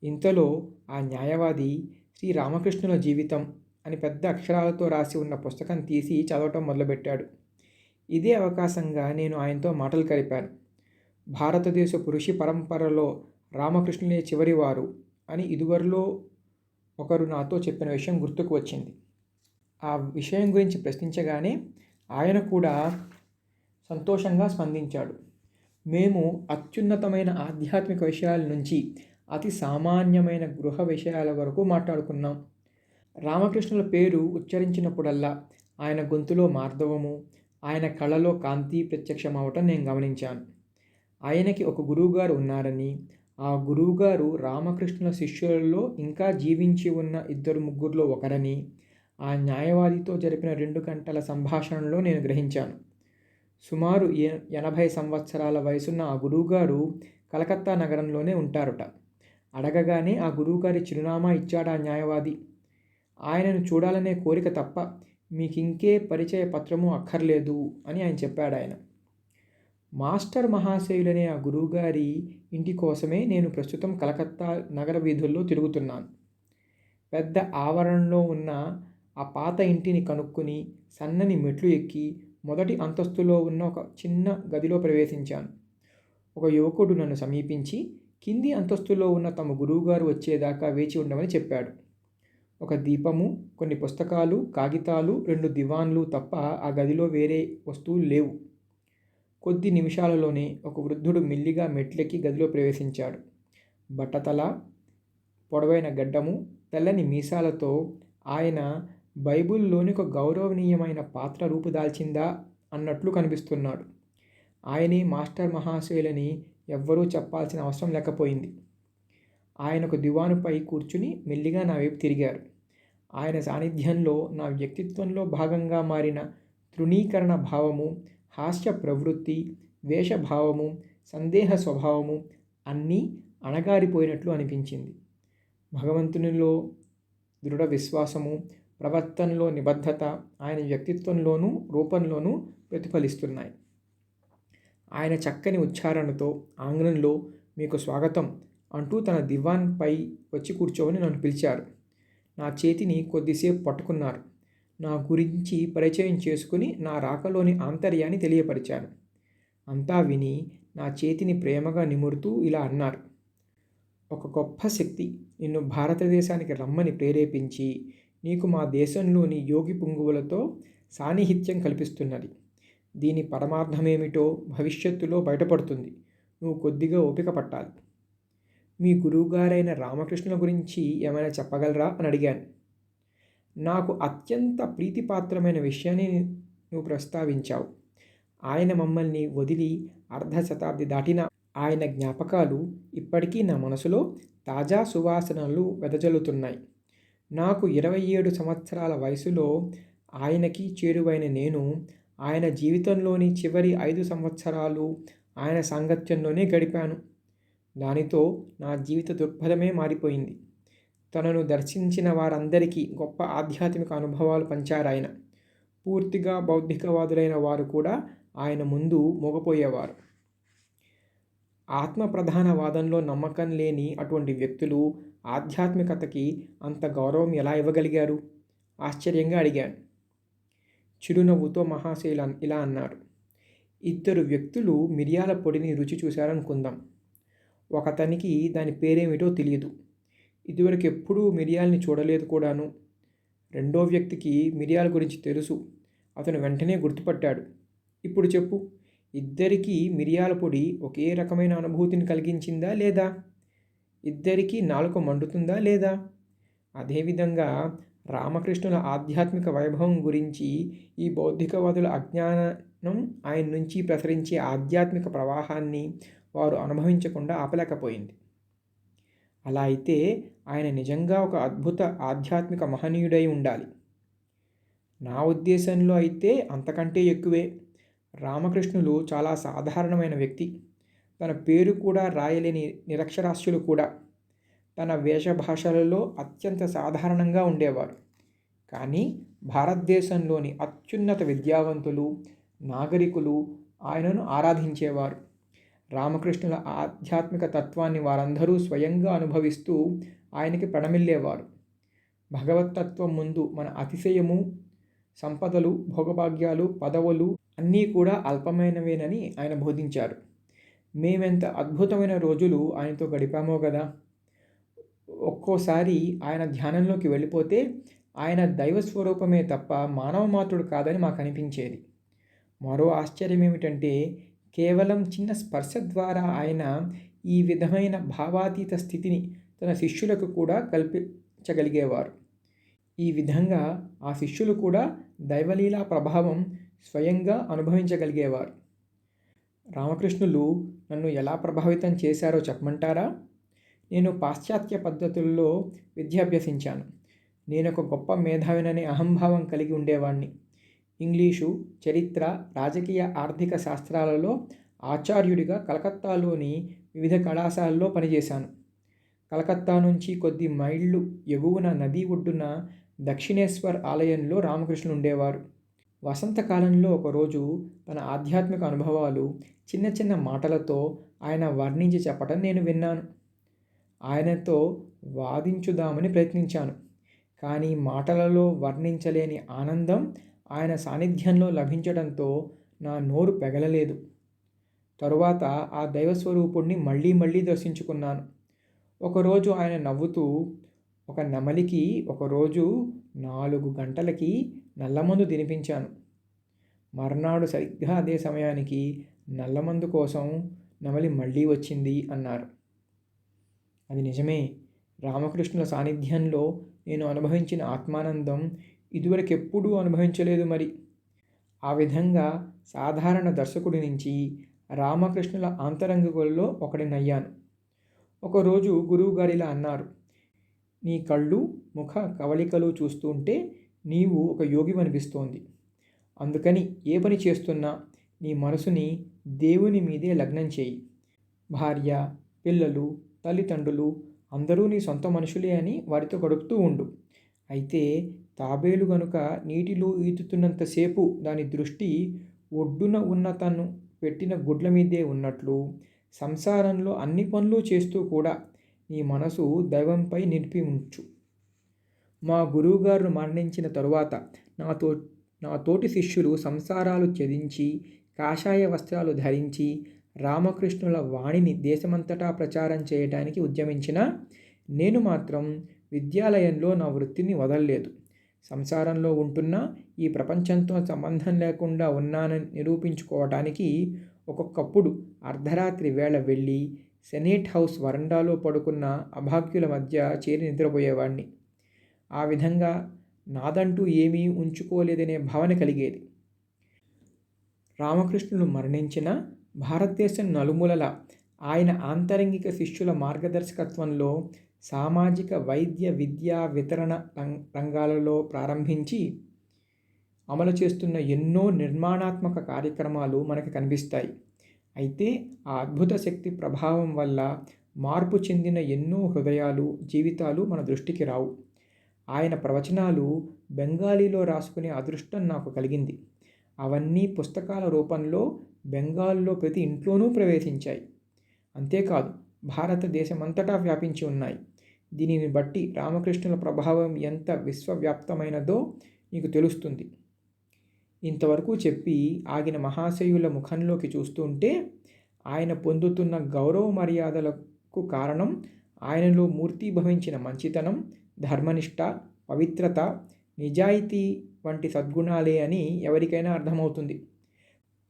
ఇంతలో ఆ న్యాయవాది శ్రీరామకృష్ణుల జీవితం అని పెద్ద అక్షరాలతో రాసి ఉన్న పుస్తకం తీసి చదవటం మొదలుపెట్టాడు. ఇదే అవకాశంగా నేను ఆయనతో మాటలు కలిపాను. భారతదేశపు ఋషి పరంపరలో రామకృష్ణులే చివరివారు అని ఇదివరలో ఒకరు నాతో చెప్పిన విషయం గుర్తుకు వచ్చింది. ఆ విషయం గురించి ప్రశ్నించగానే ఆయన కూడా సంతోషంగా స్పందించాడు. మేము అత్యున్నతమైన ఆధ్యాత్మిక విషయాల నుంచి అతి సామాన్యమైన గృహ విషయాల వరకు మాట్లాడుకున్నాం. రామకృష్ణుల పేరు ఉచ్చరించినప్పుడల్లా ఆయన గొంతులో మార్దవము, ఆయన కళ్ళలో కాంతి ప్రత్యక్షమవటం నేను గమనించాను. ఆయనకి ఒక గురువుగారు ఉన్నారని, ఆ గురువుగారు రామకృష్ణుల శిష్యులలో ఇంకా జీవించి ఉన్న 2-3 ఒకరని ఆ న్యాయవాదితో జరిపిన 2 గంటల సంభాషణలో నేను గ్రహించాను. సుమారు 80 సంవత్సరాల వయసున్న ఆ గురువుగారు కలకత్తా నగరంలోనే ఉంటారట. అడగగానే ఆ గురువుగారి చిరునామా ఇచ్చాడా న్యాయవాది. ఆయనను చూడాలనే కోరిక తప్ప మీకింకే పరిచయ పత్రము అక్కర్లేదు అని ఆయన చెప్పాడు. ఆయన మాస్టర్ మహాశయులనే ఆ గురువుగారి ఇంటి కోసమే నేను ప్రస్తుతం కలకత్తా నగర వీధుల్లో తిరుగుతున్నాను. పెద్ద ఆవరణలో ఉన్న ఆ పాత ఇంటిని కనుక్కుని సన్నని మెట్లు ఎక్కి మొదటి అంతస్తులో ఉన్న ఒక చిన్న గదిలో ప్రవేశించాను. ఒక యువకుడు నన్ను సమీపించి కింది అంతస్తులో ఉన్న తమ గురువుగారు వచ్చేదాకా వేచి ఉండమని చెప్పాడు. ఒక దీపము, కొన్ని పుస్తకాలు, కాగితాలు, 2 దివాన్లు తప్ప ఆ గదిలో వేరే వస్తువులు లేవు. కొద్ది నిమిషాలలోనే ఒక వృద్ధుడు మెల్లిగా మెట్లెక్కి గదిలో ప్రవేశించాడు. బట్టతల, పొడవైన గడ్డము, తెల్లని మీసాలతో ఆయన బైబిల్లోని ఒక గౌరవనీయమైన పాత్ర రూపుదాల్చిందా అన్నట్లు కనిపిస్తున్నాడు. ఆయనే మాస్టర్ మహాశయులని ఎవ్వరూ చెప్పాల్సిన అవసరం లేకపోయింది. ఆయన ఒక దివానుపై కూర్చుని మెల్లిగా నా వైపు తిరిగారు. ఆయన సాన్నిధ్యంలో నా వ్యక్తిత్వంలో భాగంగా మారిన తృణీకరణ భావము, హాస్య ప్రవృత్తి, వేషభావము, సందేహ స్వభావము అన్నీ అణగారిపోయినట్లు అనిపించింది. భగవంతునిలో దృఢ విశ్వాసము, ప్రవర్తనలో నిబద్ధత ఆయన వ్యక్తిత్వంలోనూ రూపంలోనూ ప్రతిఫలిస్తున్నాయి. ఆయన చక్కని ఉచ్చారణతో ఆంగ్లంలో "మీకు స్వాగతం" అంటూ తన దివాన్పై వచ్చి కూర్చోమని నన్ను పిలిచారు. నా చేతిని కొద్దిసేపు పట్టుకున్నారు. నా గురించి పరిచయం చేసుకుని నా రాకలోని ఆంతర్యాన్ని తెలియపరిచాను. అంతా విని నా చేతిని ప్రేమగా నిమురుతూ ఇలా అన్నారు: "ఒక గొప్ప శక్తి నిన్ను భారతదేశానికి రమ్మని ప్రేరేపించి నీకు మా దేశంలోని యోగి పుంగువులతో సాన్నిహిత్యం కల్పిస్తున్నది. దీని పరమార్థమేమిటో భవిష్యత్తులో బయటపడుతుంది. నువ్వు కొద్దిగా ఓపిక పట్టాలి." "మీ గురువుగారైన రామకృష్ణుల గురించి ఏమైనా చెప్పగలరా?" అని అడిగాను. "నాకు అత్యంత ప్రీతిపాత్రమైన విషయాన్ని నువ్వు ప్రస్తావించావు. ఆయన మమ్మల్ని వదిలి అర్ధ శతాబ్ది దాటిన ఆయన జ్ఞాపకాలు ఇప్పటికీ నా మనసులో తాజా సువాసనలు వెదజల్లుతున్నాయి. నాకు 27 సంవత్సరాల వయసులో ఆయనకి చేరువైన నేను ఆయన జీవితంలోని చివరి 5 సంవత్సరాలు ఆయన సాంగత్యంలోనే గడిపాను. దానితో నా జీవిత దృక్పథమే మారిపోయింది. తనను దర్శించిన వారందరికీ గొప్ప ఆధ్యాత్మిక అనుభవాలు పంచారాయన. పూర్తిగా బౌద్ధికవాదులైన వారు కూడా ఆయన ముందు మోగపోయేవారు. ఆత్మప్రధానవాదంలో నమ్మకం లేని అటువంటి వ్యక్తులు ఆధ్యాత్మికతకి అంత గౌరవం ఎలా ఇవ్వగలిగారు?" ఆశ్చర్యంగా అడిగాను. చిరునవ్వుతో మహాశయులు ఇలా అన్నారు: "2 వ్యక్తులు మిరియాల పొడిని రుచి చూశారనుకుందాం. ఒకతనికి దాని పేరేమిటో తెలియదు. ఇదివరకు ఎప్పుడూ మిరియాల్ని చూడలేదు కూడాను. రెండో వ్యక్తికి మిరియాల గురించి తెలుసు. అతను వెంటనే గుర్తుపట్టాడు. ఇప్పుడు చెప్పు, ఇద్దరికీ మిరియాల పొడి ఒకే రకమైన అనుభూతిని కలిగించిందా లేదా? ఇద్దరికీ నాలుక మండుతుందా లేదా? అదేవిధంగా రామకృష్ణుల ఆధ్యాత్మిక వైభవం గురించి ఈ బౌద్ధికవాదుల అజ్ఞానం ఆయన నుంచి ప్రసరించే ఆధ్యాత్మిక ప్రవాహాన్ని వారు అనుభవించకుండా ఆపలేకపోయింది. అలా అయితే ఆయన నిజంగా ఒక అద్భుత ఆధ్యాత్మిక మహనీయుడై ఉండాలి. నా ఉద్దేశంలో అయితే అంతకంటే ఎక్కువే. రామకృష్ణులు చాలా సాధారణమైన వ్యక్తి. తన పేరు కూడా రాయలేని నిరక్షరాస్యులు కూడా. తన వేషభాషలలో అత్యంత సాధారణంగా ఉండేవారు. కానీ భారతదేశంలోని అత్యున్నత విద్యావంతులు, నాగరికులు ఆయనను ఆరాధించేవారు. రామకృష్ణుల ఆధ్యాత్మిక తత్వాన్ని వారందరూ స్వయంగా అనుభవిస్తూ ఆయనకి ప్రణమిల్లేవారు. భగవత్తత్వం ముందు మన అతిశయము, సంపదలు, భోగభాగ్యాలు, పదవులు అన్నీ కూడా అల్పమైనవేనని ఆయన బోధించారు. మేమెంత అద్భుతమైన రోజులు ఆయనతో గడిపామో కదా. ఒక్కోసారి ఆయన ధ్యానంలోకి వెళ్ళిపోతే ఆయన దైవస్వరూపమే తప్ప మానవ మాతృడు కాదని మాకు అనిపించేది. మరో ఆశ్చర్యం ఏమిటంటే కేవలం చిన్న స్పర్శ ద్వారా ఆయన ఈ విధమైన భావాతీత స్థితిని తన శిష్యులకు కూడా కల్పించగలిగేవారు. ఈ విధంగా ఆ శిష్యులు కూడా దైవలీలా ప్రభావం స్వయంగా అనుభవించగలిగేవారు. రామకృష్ణులు నన్ను ఎలా ప్రభావితం చేశారో చెప్పమంటారా? నేను పాశ్చాత్య పద్ధతుల్లో విద్యాభ్యసించాను. నేను ఒక గొప్ప మేధావిననే అహంభావం కలిగి ఉండేవాణ్ణి. ఇంగ్లీషు, చరిత్ర, రాజకీయ, ఆర్థిక శాస్త్రాలలో ఆచార్యుడిగా కలకత్తాలోని వివిధ కళాశాలల్లో పనిచేశాను. కలకత్తా నుంచి కొద్ది మైళ్ళు ఎగువన నదీ ఒడ్డున దక్షిణేశ్వర్ ఆలయంలో రామకృష్ణులు ఉండేవారు. వసంతకాలంలో ఒకరోజు తన ఆధ్యాత్మిక అనుభవాలు చిన్న చిన్న మాటలతో ఆయన వర్ణించి చెప్పటం నేను విన్నాను. ఆయనతో వాదించుదామని ప్రయత్నించాను. కానీ మాటలలో వర్ణించలేని ఆనందం ఆయన సాన్నిధ్యంలో లభించడంతో నా నోరు పెగలలేదు. తరువాత ఆ దైవస్వరూపుణ్ణి మళ్ళీ మళ్ళీ దర్శించుకున్నాను. ఒకరోజు ఆయన నవ్వుతూ ఒక నెమలికి ఒకరోజు 4 గంటలకి నల్లమందు తినిపించాను. మర్నాడు సరిగ్గా అదే సమయానికి నల్లమందు కోసం నెమలి మళ్ళీ వచ్చింది అన్నారు. అది నిజమే. రామకృష్ణుల సాన్నిధ్యంలో నేను అనుభవించిన ఆత్మానందం ఇదివరకెప్పుడూ అనుభవించలేదు మరి. ఆ విధంగా సాధారణ దర్శకుడి నుంచి రామకృష్ణుల ఆంతరంగికులలో ఒకడినయ్యాను. ఒకరోజు గురువుగారిలా అన్నారు, నీ కళ్ళు, ముఖ కవళికలు చూస్తుంటే నీవు ఒక యోగివనిపిస్తోంది. అందుకని ఏ పని చేస్తున్నా నీ మనసుని దేవుని మీదే లగ్నం చేయి. భార్య, పిల్లలు, తల్లిదండ్రులు అందరూ నీ సొంత మనుషులే అని వారితో గడుపుతూ ఉండు. అయితే తాబేలు గనుక నీటిలో ఈదుతున్నంతసేపు దాని దృష్టి ఒడ్డున ఉన్న తను పెట్టిన గుడ్ల మీదే ఉన్నట్లు సంసారంలో అన్ని పనులు చేస్తూ కూడా నీ మనసు దైవంపై నిలిపి ఉంచు. మా గురువుగారు మరణించిన తరువాత నా తోటి శిష్యులు సంసారాలు త్యజించి కాషాయ వస్త్రాలు ధరించి రామకృష్ణుల వాణిని దేశమంతటా ప్రచారం చేయడానికి ఉద్యమించిన నేను మాత్రం విద్యాలయంలో నా వృత్తిని వదలలేదు. సంసారంలో ఉంటున్నా ఈ ప్రపంచంతో సంబంధం లేకుండా ఉన్నానని నిరూపించుకోవటానికి ఒక్కొక్కప్పుడు అర్ధరాత్రి వేళ వెళ్ళి సెనేట్ హౌస్ వరండాలో పడుకున్న అభాగ్యుల మధ్య చేరి నిద్రపోయేవాణ్ణి. ఆ విధంగా నాదంటూ ఏమీ ఉంచుకోలేదనే భావన కలిగేది. రామకృష్ణులు మరణించిన భారతదేశం నలుమూలల ఆయన ఆంతరంగిక శిష్యుల మార్గదర్శకత్వంలో సామాజిక, వైద్య, విద్యా, వితరణ రంగాలలో ప్రారంభించి అమలు చేస్తున్న ఎన్నో నిర్మాణాత్మక కార్యక్రమాలు మనకు కనిపిస్తాయి. అయితే ఆ అద్భుత శక్తి ప్రభావం వల్ల మార్పు చెందిన ఎన్నో హృదయాలు, జీవితాలు మన దృష్టికి రావు. ఆయన ప్రవచనాలు బెంగాలీలో రాసుకునే అదృష్టం నాకు కలిగింది. అవన్నీ పుస్తకాల రూపంలో బెంగాల్లో ప్రతి ఇంట్లోనూ ప్రవేశించాయి. అంతేకాదు భారతదేశమంతటా వ్యాపించి ఉన్నాయి. దీనిని బట్టి రామకృష్ణుల ప్రభావం ఎంత విశ్వవ్యాప్తమైనదో నీకు తెలుస్తుంది. ఇంతవరకు చెప్పి ఆగిన మహాశయుల ముఖంలోకి చూస్తుంటే ఆయన పొందుతున్న గౌరవ మర్యాదలకు కారణం ఆయనలో మూర్తీభవించిన మంచితనం, ధర్మనిష్ట, పవిత్రత, నిజాయితీ వంటి సద్గుణాలే అని ఎవరికైనా అర్థమవుతుంది.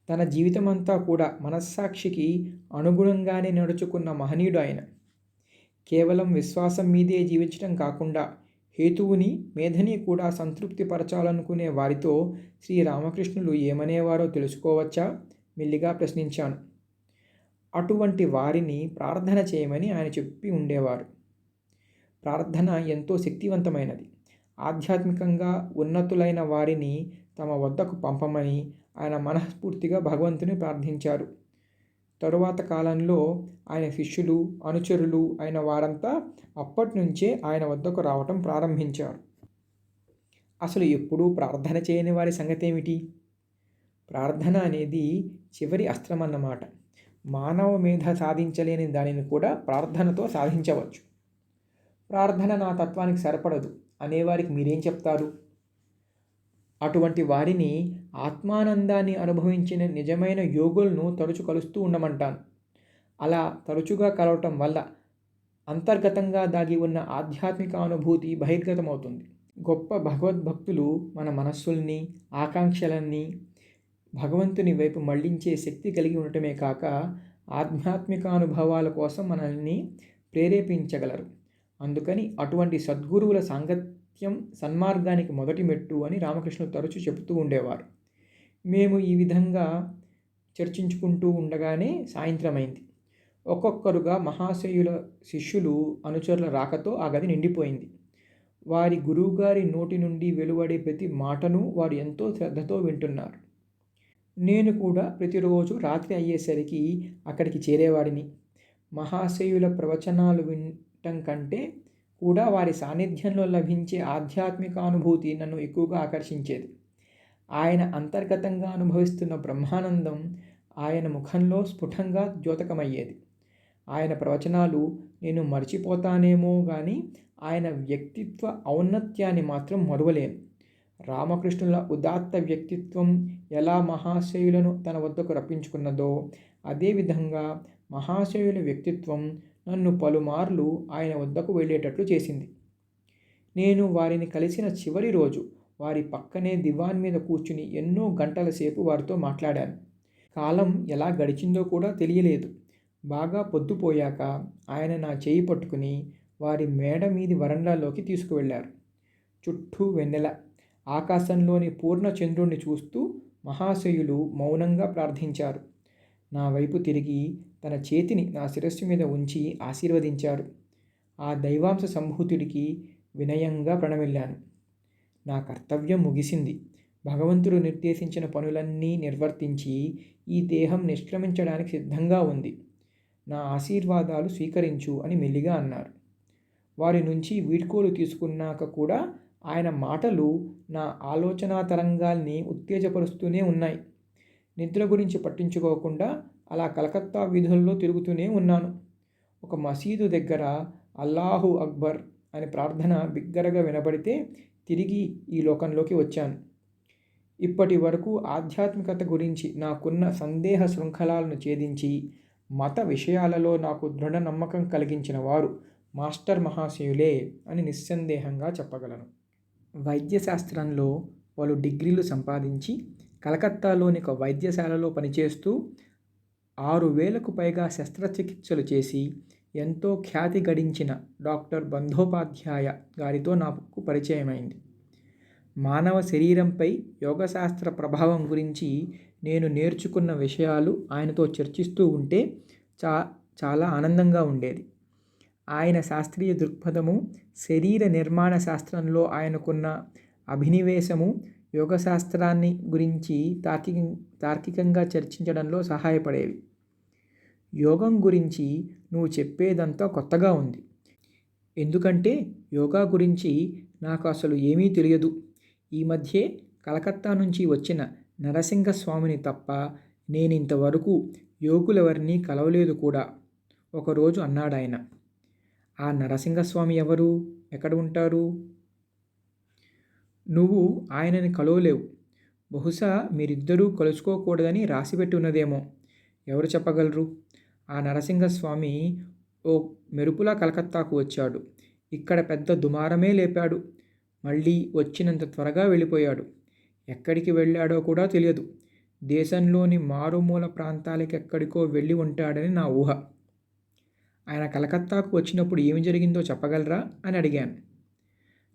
తన జీవితమంతా కూడా మనస్సాక్షికి అనుగుణంగానే నడుచుకున్న మహనీయుడు ఆయన. కేవలం విశ్వాసం మీదే జీవించడం కాకుండా హేతువుని, మేధని కూడా సంతృప్తిపరచాలనుకునే వారితో శ్రీరామకృష్ణులు ఏమనేవారో తెలుసుకోవచ్చా? మెల్లిగా ప్రశ్నించాను. అటువంటి వారిని ప్రార్థన చేయమని ఆయన చెప్పి ఉండేవారు. ప్రార్థన ఎంతో శక్తివంతమైనది. ఆధ్యాత్మికంగా ఉన్నతులైన వారిని తమ వద్దకు పంపమని ఆయన మనస్ఫూర్తిగా భగవంతుని ప్రార్థించారు. తరువాత కాలంలో ఆయన శిష్యులు, అనుచరులు అయిన వారంతా అప్పటి నుంచే ఆయన వద్దకు రావటం ప్రారంభించారు. అసలు ఎప్పుడూ ప్రార్థన చేయని వారి సంగతి ఏమిటి? ప్రార్థన అనేది చివరి అస్త్రం అన్నమాట. మానవ మేధ సాధించలేని దానిని కూడా ప్రార్థనతో సాధించవచ్చు. ప్రార్థన నా తత్వానికి సరిపడదు అనేవారికి మీరేం చెప్తారు? అటువంటి వారిని ఆత్మానందాన్ని అనుభవించిన నిజమైన యోగులను తరచు కలుస్తూ ఉండమంటాను. అలా తరచుగా కలవటం వల్ల అంతర్గతంగా దాగి ఉన్న ఆధ్యాత్మిక అనుభూతి బహిర్గతమవుతుంది. గొప్ప భగవద్భక్తులు మన మనస్సుల్ని, ఆకాంక్షలన్నీ భగవంతుని వైపు మళ్లించే శక్తి కలిగి ఉండటమే కాక ఆధ్యాత్మిక అనుభవాల కోసం మనల్ని ప్రేరేపించగలరు. అందుకని అటువంటి సద్గురువుల సాంగత్యం సన్మార్గానికి మొదటి మెట్టు అని రామకృష్ణులు తరచూ చెబుతూ ఉండేవారు. మేము ఈ విధంగా చర్చించుకుంటూ ఉండగానే సాయంత్రమైంది. ఒక్కొక్కరుగా మహాశయుల శిష్యులు, అనుచరుల రాకతో ఆ గది నిండిపోయింది. వారి గురువుగారి నోటి నుండి వెలువడే ప్రతి మాటను వారు ఎంతో శ్రద్ధతో వింటున్నారు. నేను కూడా ప్రతిరోజు రాత్రి అయ్యేసరికి అక్కడికి చేరేవాడిని. మహాశయుల ప్రవచనాలు వినటం కంటే కూడా వారి సాన్నిధ్యంలో లభించే ఆధ్యాత్మిక అనుభూతి నన్ను ఎక్కువగా ఆకర్షించేది. ఆయన అంతర్గతంగా అనుభవిస్తున్న బ్రహ్మానందం ఆయన ముఖంలో స్ఫుటంగా ద్యోతకమయ్యేది. ఆయన ప్రవచనాలు నేను మర్చిపోతానేమో కానీ ఆయన వ్యక్తిత్వ ఔన్నత్యాన్ని మాత్రం మరువలేను. రామకృష్ణుల ఉదాత్త వ్యక్తిత్వం ఎలా మహాశయులను తన వద్దకు రప్పించుకున్నదో అదేవిధంగా మహాశయుల వ్యక్తిత్వం నన్ను పలుమార్లు ఆయన వద్దకు వెళ్ళేటట్లు చేసింది. నేను వారిని కలిసిన చివరి రోజు వారి పక్కనే దివాన్ మీద కూర్చుని ఎన్నో గంటల సేపు వారితో మాట్లాడాను. కాలం ఎలా గడిచిందో కూడా తెలియలేదు. బాగా పొద్దుపోయాక ఆయన నా చేయి పట్టుకుని వారి మేడ మీది వరండాలోకి తీసుకువెళ్ళారు. చుట్టూ వెన్నెల. ఆకాశంలోని పూర్ణ చంద్రుణ్ణి చూస్తూ మహాశయులు మౌనంగా ప్రార్థించారు. నా వైపు తిరిగి తన చేతిని నా శిరస్సు మీద ఉంచి ఆశీర్వదించారు. ఆ దైవాంశ సంభూతుడికి వినయంగా ప్రణమిల్లాను. నా కర్తవ్యం ముగిసింది. భగవంతుడు నిర్దేశించిన పనులన్నీ నిర్వర్తించి ఈ దేహం నిష్క్రమించడానికి సిద్ధంగా ఉంది. నా ఆశీర్వాదాలు స్వీకరించు అని మెల్లిగా అన్నారు. వారి నుంచి వీడ్కోలు తీసుకున్నాక కూడా ఆయన మాటలు నా ఆలోచనా తరంగాల్ని ఉత్తేజపరుస్తూనే ఉన్నాయి. నిద్ర గురించి పట్టించుకోకుండా అలా కలకత్తా వీధుల్లో తిరుగుతూనే ఉన్నాను. ఒక మసీదు దగ్గర అల్లాహు అక్బర్ అనే ప్రార్థన బిగ్గరగా వినబడితే తిరిగి ఈ లోకంలోకి వచ్చాను. ఇప్పటి వరకు ఆధ్యాత్మికత గురించి నాకున్న సందేహ శృంఖలాలను ఛేదించి మత విషయాలలో నాకు దృఢ నమ్మకం కలిగించిన వారు మాస్టర్ మహాశయులే అని నిస్సందేహంగా చెప్పగలను. వైద్యశాస్త్రంలో వాళ్ళు డిగ్రీలు సంపాదించి కలకత్తాలోని ఒక వైద్యశాలలో పనిచేస్తూ 6,000కు పైగా శస్త్రచికిత్సలు చేసి ఎంతో ఖ్యాతి గడించిన డాక్టర్ బంధోపాధ్యాయ గారితో నాకు పరిచయమైంది. మానవ శరీరంపై యోగశాస్త్ర ప్రభావం గురించి నేను నేర్చుకున్న విషయాలు ఆయనతో చర్చిస్తూ ఉంటే చాలా ఆనందంగా ఉండేది. ఆయన శాస్త్రీయ దృక్పథము, శరీర నిర్మాణ శాస్త్రంలో ఆయనకున్న అభినివేశము యోగశాస్త్రాన్ని గురించి తార్కికంగా చర్చించడంలో సహాయపడేవి. యోగం గురించి నువ్వు చెప్పేదంతా కొత్తగా ఉంది. ఎందుకంటే యోగా గురించి నాకు అసలు ఏమీ తెలియదు. ఈ మధ్యే కలకత్తా నుంచి వచ్చిన నరసింగస్వామిని తప్ప నేనింతవరకు యోగులెవరినీ కలవలేదు కూడా ఒకరోజు అన్నాడాయన. ఆ నరసింగస్వామి ఎవరు? ఎక్కడ ఉంటారు? నువ్వు ఆయనని కలవలేవు. బహుశా మీరిద్దరూ కలుసుకోకూడదని రాసిపెట్టి ఉన్నదేమో. ఎవరు చెప్పగలరు? ఆ నరసింగస్వామి ఓ మెరుపులా కలకత్తాకు వచ్చాడు. ఇక్కడ పెద్ద దుమారమే లేపాడు. మళ్ళీ వచ్చినంత త్వరగా వెళ్ళిపోయాడు. ఎక్కడికి వెళ్ళాడో కూడా తెలియదు. దేశంలోని మారుమూల ప్రాంతాలకెక్కడికో వెళ్ళి ఉంటాడని నా ఊహ. ఆయన కలకత్తాకు వచ్చినప్పుడు ఏమి జరిగిందో చెప్పగలరా అని అడిగాను.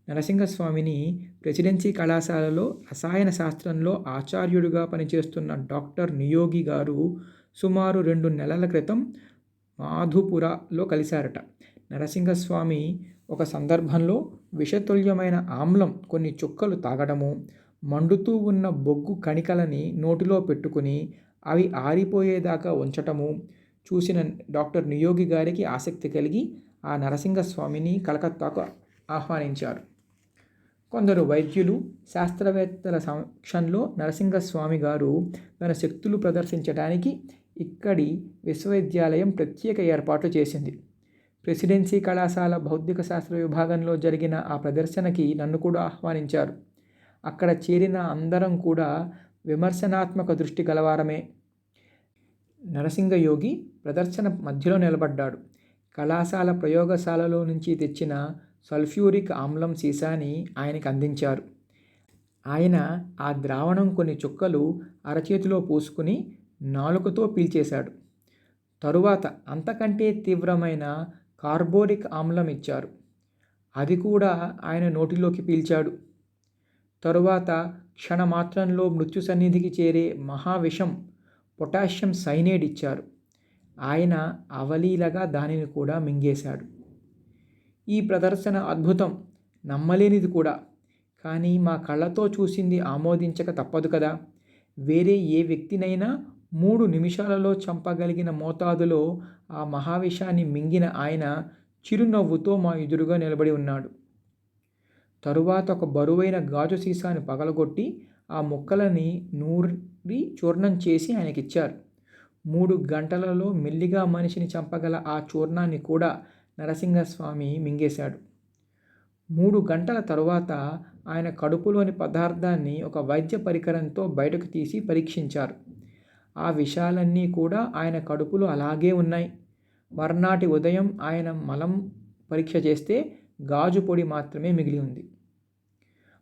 నరసింగస్వామిని ప్రెసిడెన్సీ కళాశాలలో రసాయన శాస్త్రంలో ఆచార్యుడిగా పనిచేస్తున్న డాక్టర్ నియోగి గారు సుమారు 2 నెలల క్రితం మాధుపురలో కలిశారట. నరసింగస్వామి ఒక సందర్భంలో విషతుల్యమైన ఆమ్లం కొన్ని చుక్కలు తాగడము, మండుతూ ఉన్న బొగ్గు కణికలని నోటిలో పెట్టుకుని అవి ఆరిపోయేదాకా ఉంచటము చూసిన డాక్టర్ నియోగి గారికి ఆసక్తి కలిగి ఆ నరసింగస్వామిని కలకత్తాకు ఆహ్వానించారు. కొందరు వైద్యులు, శాస్త్రవేత్తల సమక్షంలో నరసింగస్వామి గారు తన శక్తులు ప్రదర్శించడానికి ఇక్కడి విశ్వవిద్యాలయం ప్రత్యేక ఏర్పాట్లు చేసింది. ప్రెసిడెన్సీ కళాశాల భౌతిక శాస్త్ర విభాగంలో జరిగిన ఆ ప్రదర్శనకి నన్ను కూడా ఆహ్వానించారు. అక్కడ చేరిన అందరం కూడా విమర్శనాత్మక దృష్టి గలవారమే. నరసింగయోగి ప్రదర్శన మధ్యలో నిలబడ్డాడు. కళాశాల ప్రయోగశాలలో నుంచి తెచ్చిన సల్ఫ్యూరిక్ ఆమ్లం సీసాని ఆయనకి అందించారు. ఆయన ఆ ద్రావణం కొన్ని చుక్కలు అరచేతిలో పూసుకుని నాలుకతో పీల్చేశాడు. తరువాత అంతకంటే తీవ్రమైన కార్బోరిక్ ఆమ్లం ఇచ్చారు. అది కూడా ఆయన నోటిలోకి పీల్చాడు. తరువాత క్షణమాత్రంలో మృత్యు సన్నిధికి చేరే మహావిషం పొటాషియం సైనైడ్ ఇచ్చారు. ఆయన అవలీలగా దానిని కూడా మింగేశాడు. ఈ ప్రదర్శన అద్భుతం, నమ్మలేనిది కూడా. కానీ మా కళ్ళతో చూసింది ఆమోదించక తప్పదు కదా. వేరే ఏ వ్యక్తినైనా 3 నిమిషాలలో చంపగలిగిన మోతాదులో ఆ మహావిషాన్ని మింగిన ఆయన చిరునవ్వుతో మా ఎదురుగా నిలబడి ఉన్నాడు. తరువాత ఒక బరువైన గాజు సీసాని పగలగొట్టి ఆ ముక్కలని నూరి చూర్ణం చేసి ఆయనకిచ్చారు. 3 గంటలలో మెల్లిగా మనిషిని చంపగల ఆ చూర్ణాన్ని కూడా నరసింగస్వామి మింగేశాడు. 3 గంటల తరువాత ఆయన కడుపులోని పదార్థాన్ని ఒక వైద్య పరికరంతో బయటకు తీసి పరీక్షించారు. ఆ విషాలన్నీ కూడా ఆయన కడుపులో అలాగే ఉన్నాయి. మర్నాటి ఉదయం ఆయన మలం పరీక్ష చేస్తే గాజు పొడి మాత్రమే మిగిలి ఉంది.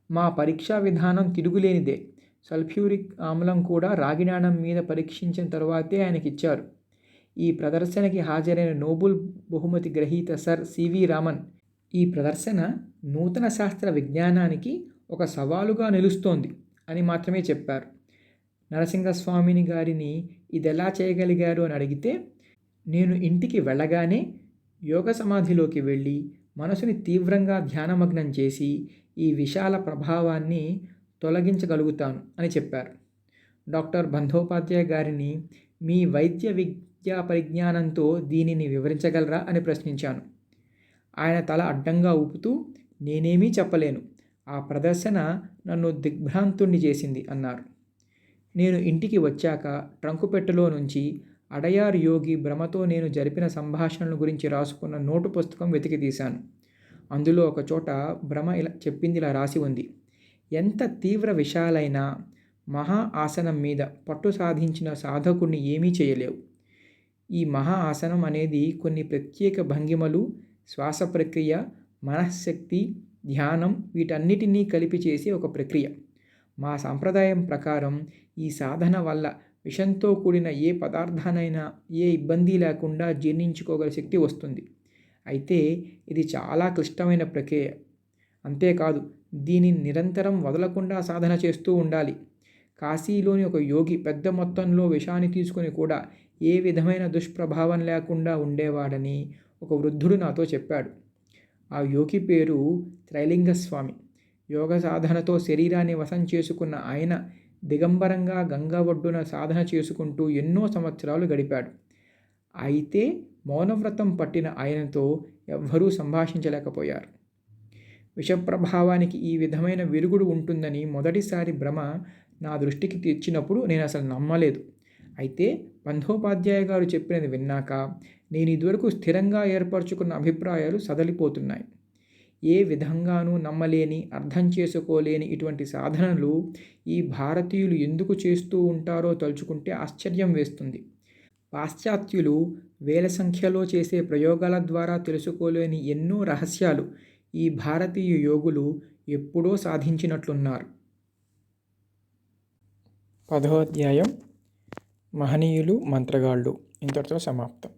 మా పరీక్షా విధానం తిరుగులేనిదే. సల్ఫ్యూరిక్ ఆమ్లం కూడా రాగి నాణెం మీద పరీక్షించిన తరువాతే ఆయనకిచ్చారు. ఈ ప్రదర్శనకి హాజరైన నోబెల్ బహుమతి గ్రహీత సర్ సివి రామన్ ఈ ప్రదర్శన నూతన శాస్త్ర విజ్ఞానానికి ఒక సవాలుగా నిలుస్తోంది అని మాత్రమే చెప్పారు. నరసింహస్వామిని గారిని ఇదెలా చేయగలిగారు అని అడిగితే, నేను ఇంటికి వెళ్ళగానే యోగ సమాధిలోకి వెళ్ళి మనసుని తీవ్రంగా ధ్యానమగ్నం చేసి ఈ విశాల ప్రభావాన్ని తొలగించగలుగుతాను అని చెప్పారు. డాక్టర్ బంధోపాధ్యాయ గారిని మీ వైద్య విద్యా పరిజ్ఞానంతో దీనిని వివరించగలరా అని ప్రశ్నించాను. ఆయన తల అడ్డంగా ఊపుతూ, నేనేమీ చెప్పలేను, ఆ ప్రదర్శన నన్ను దిగ్భ్రాంతుణ్ణి చేసింది అన్నారు. నేను ఇంటికి వచ్చాక ట్రంకు పెట్టెలో నుంచి అడయార్ యోగి భ్రమతో నేను జరిపిన సంభాషణల గురించి రాసుకున్న నోటు పుస్తకం వెతికి తీశాను. అందులో ఒక చోట భ్రమ ఇలా రాసి ఉంది. ఎంత తీవ్ర విషయాలైనా మహా ఆసనం మీద పట్టు సాధించిన సాధకుడిని ఏమీ చేయలేవు. ఈ మహా ఆసనం అనేది కొన్ని ప్రత్యేక భంగిమలు, శ్వాస ప్రక్రియ, మనశ్శక్తి, ధ్యానం వీటన్నిటినీ కలిపి చేసే ఒక ప్రక్రియ. మా సాంప్రదాయం ప్రకారం ఈ సాధన వల్ల విషంతో కూడిన ఏ పదార్థానైనా ఏ ఇబ్బంది లేకుండా జీర్ణించుకోగల శక్తి వస్తుంది. అయితే ఇది చాలా క్లిష్టమైన ప్రక్రియ. అంతేకాదు, దీనిని నిరంతరం వదలకుండా సాధన చేస్తూ ఉండాలి. కాశీలోని ఒక యోగి పెద్ద మొత్తంలో విషాన్ని తీసుకొని కూడా ఏ విధమైన దుష్ప్రభావం లేకుండా ఉండేవాడని ఒక వృద్ధుడు నాతో చెప్పాడు. ఆ యోగి పేరు త్రైలింగస్వామి. యోగ సాధనతో శరీరాన్ని వశం చేసుకున్న ఆయన దిగంబరంగా గంగా ఒడ్డున సాధన చేసుకుంటూ ఎన్నో సంవత్సరాలు గడిపాడు. అయితే మౌనవ్రతం పట్టిన ఆయనతో ఎవ్వరూ సంభాషించలేకపోయారు. విషప్రభావానికి ఈ విధమైన విరుగుడు ఉంటుందని మొదటిసారి భ్రమ నా దృష్టికి తెచ్చినప్పుడు నేను అసలు నమ్మలేదు. అయితే బంధోపాధ్యాయ గారు చెప్పినది విన్నాక నేను ఇదివరకు స్థిరంగా ఏర్పరచుకున్న అభిప్రాయాలు సడలిపోతున్నాయి. ఏ విధంగానూ నమ్మలేని, అర్థం చేసుకోలేని ఇటువంటి సాధనలు ఈ భారతీయులు ఎందుకు చేస్తూ ఉంటారో తలుచుకుంటే ఆశ్చర్యం వేస్తుంది. పాశ్చాత్యులు వేల సంఖ్యలో చేసే ప్రయోగాల ద్వారా తెలుసుకోలేని ఎన్నో రహస్యాలు ఈ భారతీయ యోగులు ఎప్పుడో సాధించినట్లున్నారు. 10వ అధ్యాయం మహనీయులు మంత్రగాళ్ళు ఇంతటితో సమాప్తం.